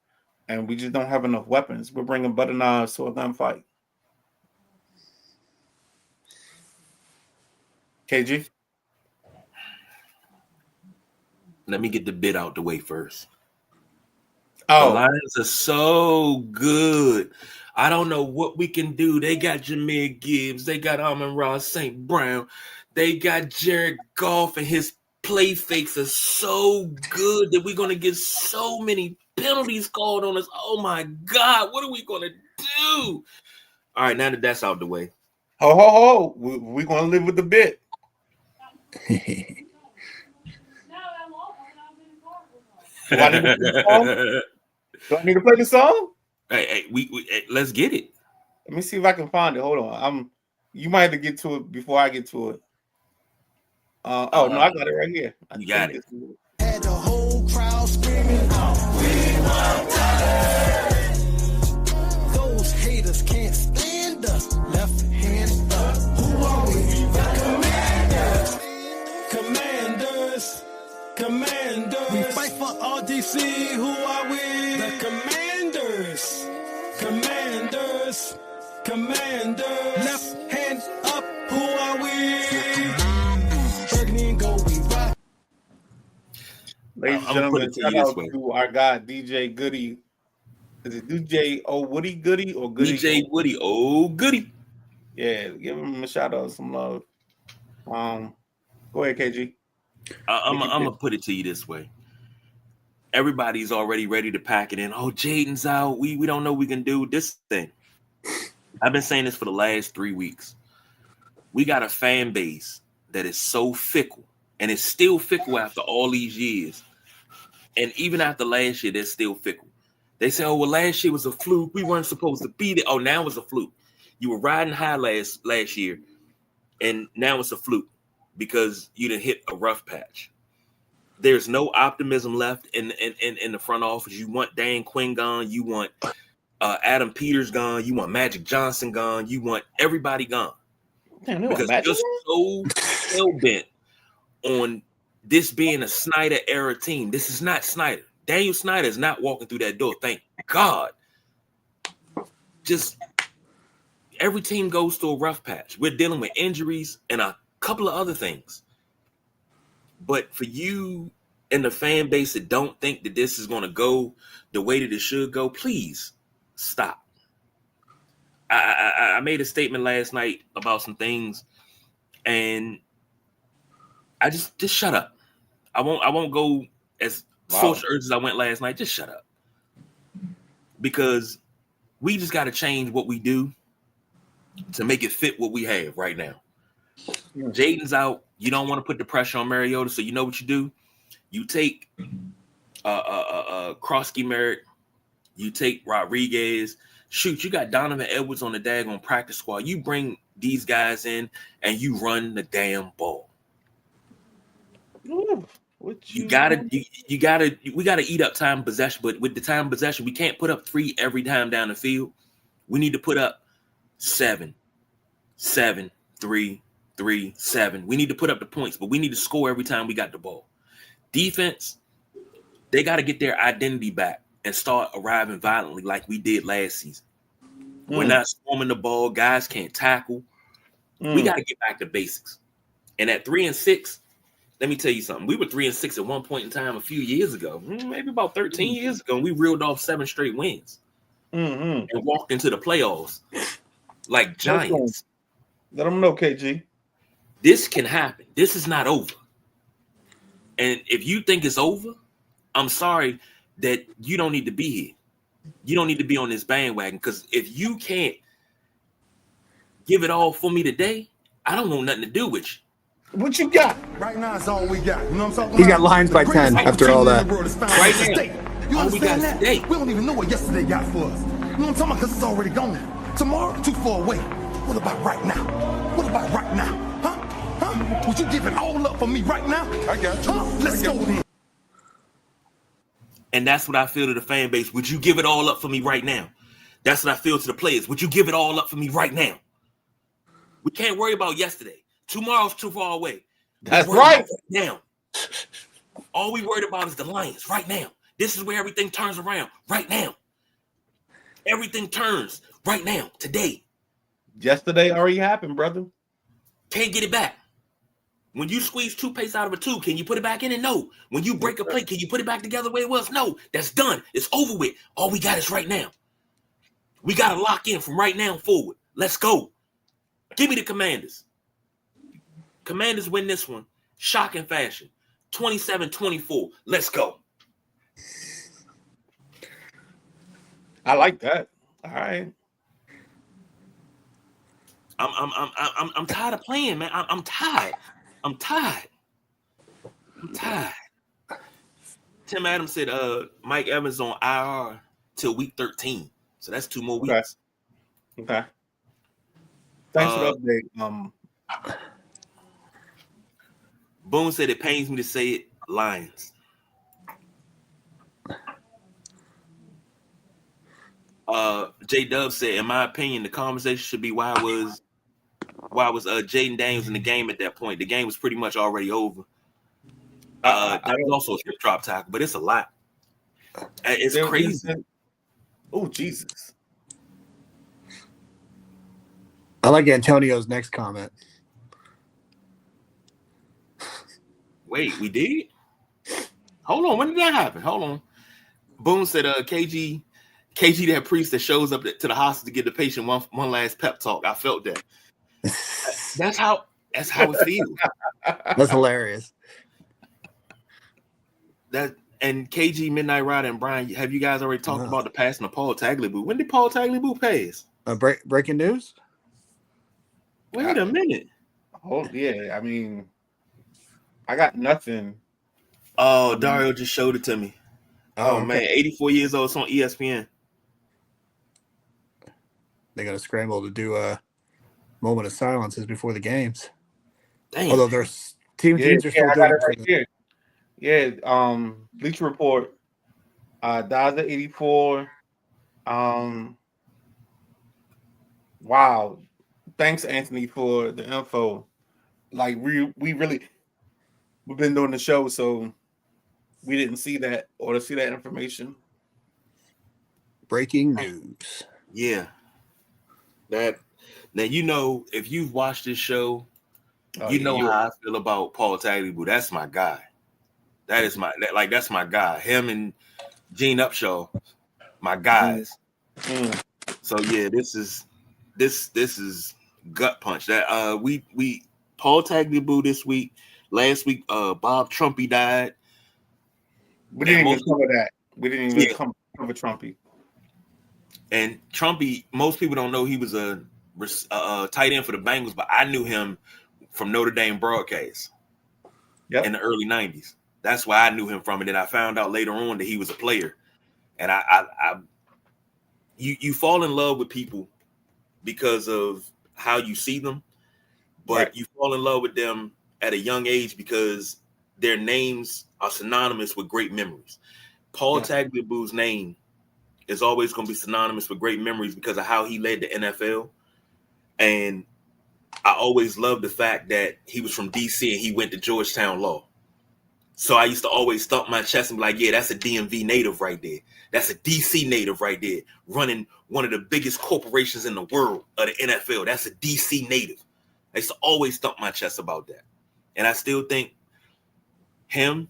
and we just don't have enough weapons. We're bringing butter knives to a gunfight. KG? Let me get the bid out the way first. Oh, the Lions are so good. I don't know what we can do. They got Jameer Gibbs. They got Amon-Ra St. Brown. They got Jared Goff, and his play fakes are so good that we're going to get so many penalties called on us. Oh, my God. What are we going to do? All right, now that that's out the way. Ho. We're going to live with the bit. Do I need to play the song? Hey, let's get it. Let me see if I can find it. Hold on. You might have to get to it before I get to it. No, I got it right here. You got it. Had the whole crowd screaming, "We want that!" Those haters can't stand us. Left hand up. Who are we? Commanders. We fight for RDC. Who are we? The Commanders. Left hand up. Who are we? Burgundy and gold. We rock. Ladies and gentlemen, shout out to our guy DJ Goody. Is it DJ Woody Goody or Goody? DJ Woody, Goody. Yeah, give him a shout out, some love. Go ahead, KG. I'm gonna put it to you this way. Everybody's already ready to pack it in. Oh, Jaden's out. We don't know we can do this thing. I've been saying this for the last 3 weeks. We got a fan base that is so fickle, and it's still fickle after all these years. And even after last year, they're still fickle. They say, "Oh, well, last year was a fluke. We weren't supposed to be there." Oh, now it's a fluke. You were riding high last year, and now it's a fluke because you didn't hit a rough patch. There's no optimism left in the front office. You want Dan Quinn gone. You want Adam Peters gone. You want Magic Johnson gone. You want everybody gone. Damn, because you're so hell-bent on this being a Snyder era team. This is not Snyder. Daniel Snyder is not walking through that door. Thank God. Just every team goes through a rough patch. We're dealing with injuries and a couple of other things. But for you and the fan base that don't think that this is going to go the way that it should go, please stop. I made a statement last night about some things, and I just shut up. I won't go as social urges I went last night. Just shut up, because we just got to change what we do to make it fit what we have right now. Jaden's out. You don't want to put the pressure on Mariota, so you know what you do. You take Krosky Merrick. You take Rodriguez. Shoot, you got Donovan Edwards on the daggone practice squad. You bring these guys in and you run the damn ball. Ooh, we gotta eat up time possession, but with the time possession, we can't put up 3 every time down the field. We need to put up 7, 3, 7. We need to put up the points, but we need to score every time we got the ball. Defense, they got to get their identity back and start arriving violently like we did last season. We're not swarming the ball. Guys can't tackle. We got to get back to basics. And at 3-6, let me tell you something. We were 3-6 at one point in time a few years ago, maybe about 13 years ago, and we reeled off 7 straight wins and walked into the playoffs like giants. Let them know, KG. This can happen. This is not over. And if you think it's over, I'm sorry that you don't need to be here. You don't need to be on this bandwagon, because if you can't give it all for me today, I don't want nothing to do with you. What you got? Right now, it's all we got. You know what I'm talking about? He's got Lions by 10 after all that. Right now, You all we got understand is that? today. We don't even know what yesterday got for us. You know what I'm talking about? Because it's already gone. Tomorrow, too far away. What about right now? What about right now? Huh? Would you give it all up for me right now? I got you. Let's go then. And that's what I feel to the fan base. Would you give it all up for me right now? That's what I feel to the players. Would you give it all up for me right now? We can't worry about yesterday. Tomorrow's too far away. That's right. Now, all we worried about is the Lions right now. This is where everything turns around right now. Everything turns right now, today. Yesterday already happened, brother. Can't get it back. When you squeeze toothpaste out of a tube, can you put it back in it? No. When you break a plate, can you put it back together the way it was? No. That's done. It's over with. All we got is right now. We got to lock in from right now forward. Let's go. Give me the Commanders. Commanders win this one. Shocking fashion. 27-24. Let's go. I like that. All right. I'm tired of playing, man. I'm tired. I'm tired. Tim Adams said Mike Evans on IR till week 13. So that's 2 more weeks. Okay. Thanks for the update. Boone said it pains me to say it, Lions. J Dub said, in my opinion, the conversation should be why was Jaden Daniels in the game at that point. The game was pretty much already over. That was also a strip drop tackle, but it's a lot. It's crazy. Oh, Jesus. I like Antonio's next comment. Wait, we did? Hold on. When did that happen? Hold on. Boone said, KG, that priest that shows up to the hospital to give the patient one last pep talk. I felt that. That's how it feels. That's hilarious. And KG, Midnight Rider, and Brian, have you guys already talked about the passing of Paul Tagliabue? When did Paul Tagliabue pass? Breaking news? Wait a minute. Oh, yeah. I mean, I got nothing. Oh, Dario just showed it to me. Oh, okay. Man, 84 years old. It's on ESPN. They got to scramble to do a moment of silences before the games. Damn. Although there's teams are still doing it right here. Yeah, Bleacher Report. Dies at 84. Wow. Thanks, Anthony, for the info. Like we've been doing the show, so we didn't see that or to see that information. Breaking news. Yeah. That now, you know, if you've watched this show, you know how I feel about Paul Tagliabue. That's my guy. That's my guy. Him and Gene Upshaw, my guys. So yeah, this is gut punch. That we Paul Tagliabue this week. Last week, Bob Trumpy died. We didn't even cover that. We didn't even cover Trumpy. And Trumpy, most people don't know he was a tight end for the Bengals, but I knew him from Notre Dame broadcast in the early 90s. That's why I knew him from it. And I found out later on that he was a player. And you fall in love with people because of how you see them, but you fall in love with them at a young age because their names are synonymous with great memories. Paul Tagliabue's name is always going to be synonymous with great memories because of how he led the NFL. And I always loved the fact that he was from DC and he went to Georgetown Law. So I used to always thump my chest and be like, yeah, that's a DMV native right there. That's a DC native right there, running one of the biggest corporations in the world of the NFL. That's a DC native. I used to always thump my chest about that. And I still think him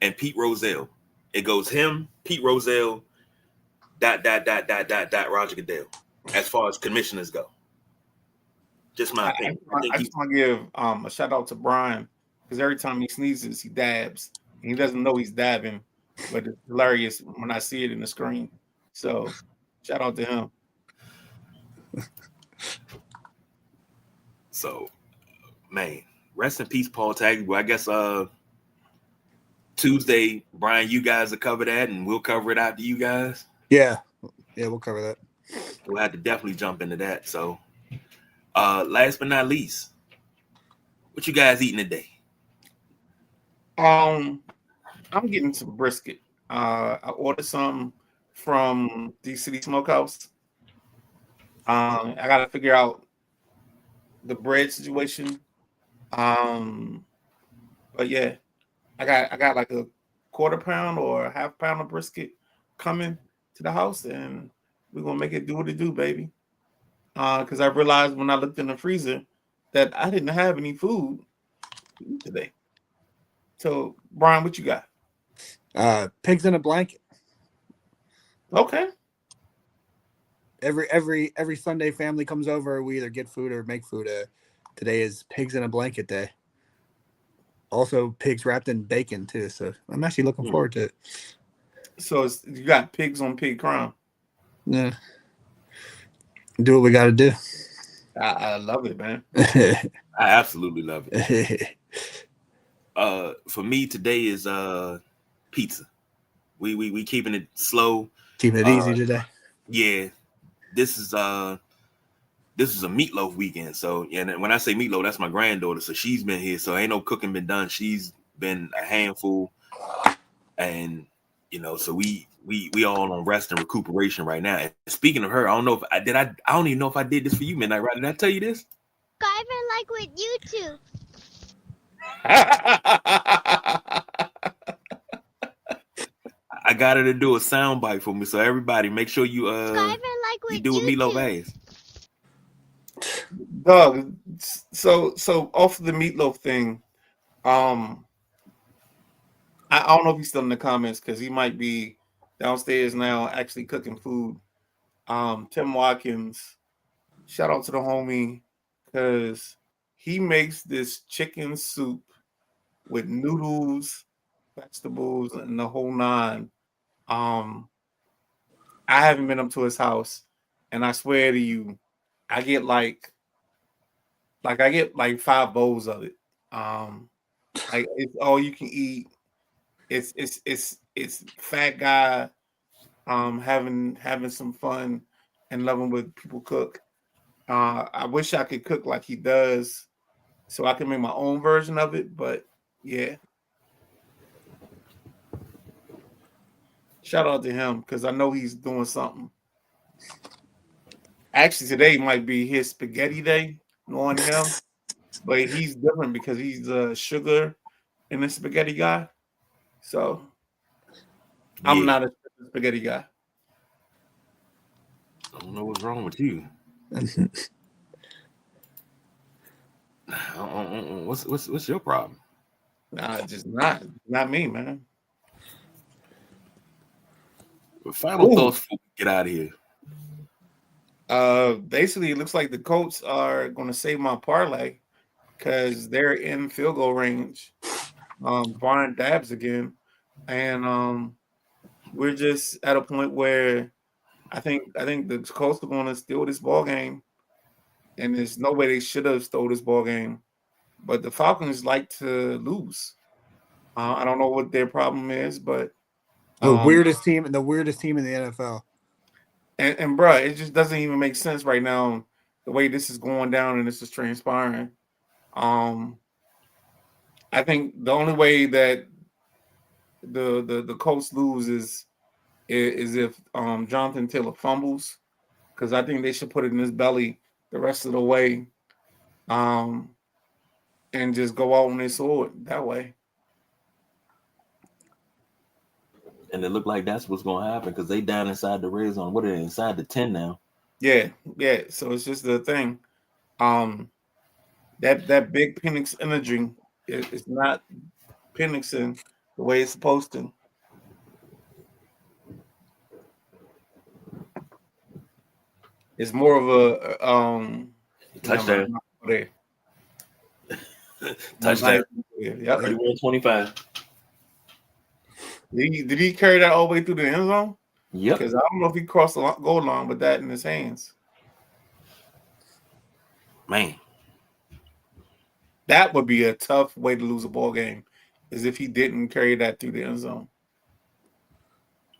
and Pete Rozelle. It goes him, Pete Rozelle, ... Roger Goodell, as far as commissioners go. Just my opinion. I just want to give a shout out to Brian, because every time he sneezes, he dabs. And he doesn't know he's dabbing, but it's hilarious when I see it in the screen. So shout out to him. So, man, rest in peace, Paul Tagliabue. I guess Tuesday, Brian, you guys will cover that, and we'll cover it out to you guys. Yeah, we'll cover that. We'll have to definitely jump into that. So, last but not least, what you guys eating today? I'm getting some brisket. I ordered some from D City Smokehouse. I got to figure out the bread situation. But yeah, I got like a quarter pound or a half pound of brisket coming to the house, and we're gonna make it do what it do, baby. Because I realized when I looked in the freezer that I didn't have any food to eat today. So, Brian, what you got? Pigs in a blanket. Okay. Every Sunday, family comes over. We either get food or make food. Today is pigs in a blanket day. Also, pigs wrapped in bacon too. So I'm actually looking forward to it. So you got pigs on pig crime. Yeah. Do what we got to do. I love it, man. I absolutely love it. For me today is pizza. We keeping it slow, keeping it easy today. Yeah, this is a meatloaf weekend. So yeah, and when I say meatloaf, that's my granddaughter. So she's been here. So ain't no cooking been done. She's been a handful, and so we all on rest and recuperation right now. And speaking of her, I don't know if I did. I don't even know if I did this for you, Midnight Rider. Did I tell you this? Subscribing like with YouTube. I got her to do a sound bite for me, so everybody make sure you Like you do what Meatloaf ass. Doug, so off the meatloaf thing, I don't know if he's still in the comments because he might be downstairs now actually cooking food. Tim Watkins, shout out to the homie, because he makes this chicken soup with noodles, vegetables, and the whole nine. I haven't been up to his house, and I swear to you, I get like 5 bowls of it. Like it's all you can eat. It's fat guy having some fun and loving what people cook. I wish I could cook like he does so I can make my own version of it, but yeah. Shout out to him because I know he's doing something. Actually, today might be his spaghetti day, knowing him, but he's different because he's a sugar and a spaghetti guy. So I'm not a spaghetti guy. I don't know what's wrong with you. What's your problem? Nah, just not me, man. Final thoughts before we get out of here. Basically, it looks like the Colts are going to save my parlay because they're in field goal range. Brian dabs again, and we're just at a point where I think the Colts are going to steal this ball game, and there's no way they should have stole this ball game. But the Falcons like to lose. I don't know what their problem is, but the weirdest team in the NFL. And bro, it just doesn't even make sense right now the way this is going down and this is transpiring. I think the only way that the Colts lose is if Jonathan Taylor fumbles, because I think they should put it in his belly the rest of the way, and just go out on their sword that way. And it looked like that's what's going to happen because they down inside the red zone. What are they, inside the 10 now? Yeah. So it's just the thing. That big Penix energy is not Penixing the way it's supposed to. It's more of a touchdown. There. Touchdown. Yep. 31-25. Did he carry that all the way through the end zone? Yep. Because I don't know if he crossed the goal line with that in his hands. Man. That would be a tough way to lose a ball game, is if he didn't carry that through the end zone.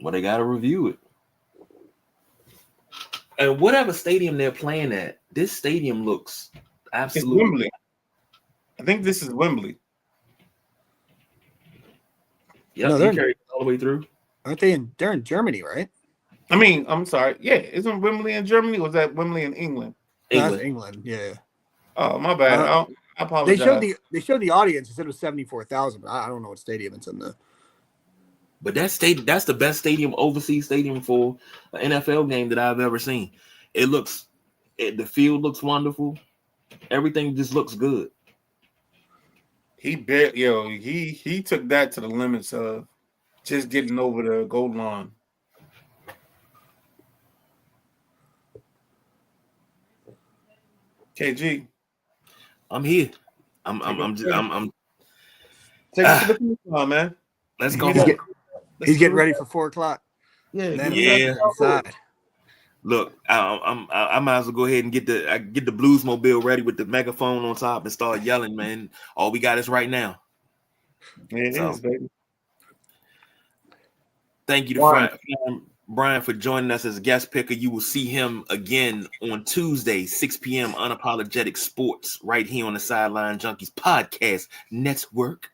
Well, they got to review it. And whatever stadium they're playing at, this stadium looks absolutely. It's Wembley. I think this is Wembley. Yep, No, he carried it all the way through. Aren't they they're in Germany, right? I mean, I'm sorry. Yeah, isn't Wembley in Germany? Or was that Wembley in England? No, that's England. Yeah. Oh, my bad. I apologize. They showed the audience. It said it was 74,000, but I don't know what stadium it's in. But that's the best stadium, overseas stadium for an NFL game that I've ever seen. The field looks wonderful. Everything just looks good. He took that to the limits of just getting over the goal line. KG, I'm here. I'm take it to the finish line, man. Let's go. He's getting ready for 4:00. Yeah. Inside. Look, I might as well go ahead and get the Bluesmobile ready with the megaphone on top and start yelling, man. All we got is right now. It is, baby. Thank you to Brian for joining us as a guest picker. You will see him again on Tuesday, 6 p.m. Unapologetic Sports, right here on the Sideline Junkies Podcast Network.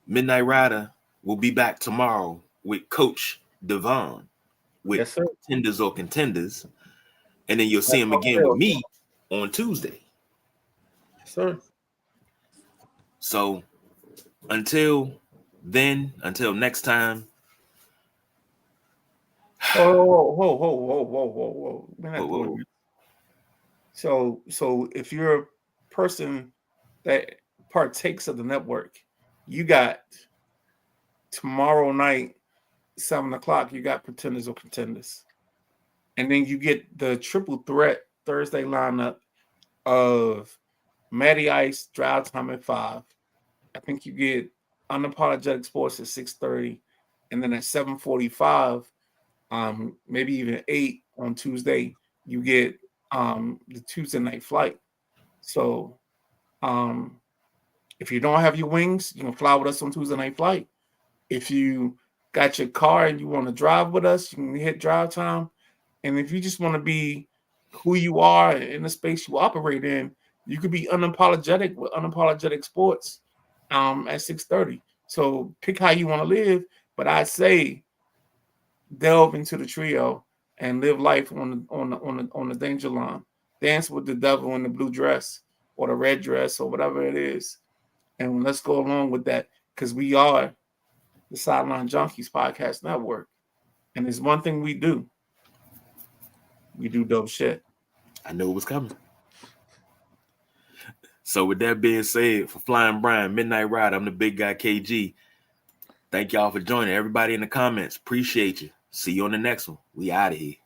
Midnight Rider will be back tomorrow with Coach Devon with Contenders or Contenders. And then you'll see him again with me on Tuesday. Yes, sir. So until next time. Whoa. So if you're a person that partakes of the network, you got tomorrow night, 7:00, you got Pretenders or Contenders. And then you get the triple threat Thursday lineup of Matty Ice, Drive Time at 5. I think you get Unapologetic Sports at 6:30. And then at 7:45, maybe even 8 on Tuesday, you get the Tuesday night flight. So if you don't have your wings, you can fly with us on Tuesday night flight. If you got your car and you want to drive with us, you can hit Drive Time. And if you just want to be who you are in the space you operate in, you could be unapologetic with Unapologetic Sports at 6:30. So pick how you want to live, but I say delve into the trio and live life on the danger line. Dance with the devil in the blue dress or the red dress or whatever it is. And let's go along with that, because we are the Sideline Junkies Podcast Network. And there's one thing we do. We do dope shit. I knew it was coming. So with that being said, for Flying Brian, Midnight Ride, I'm the big guy KG. Thank y'all for joining. Everybody in the comments, appreciate you. See you on the next one. We out of here.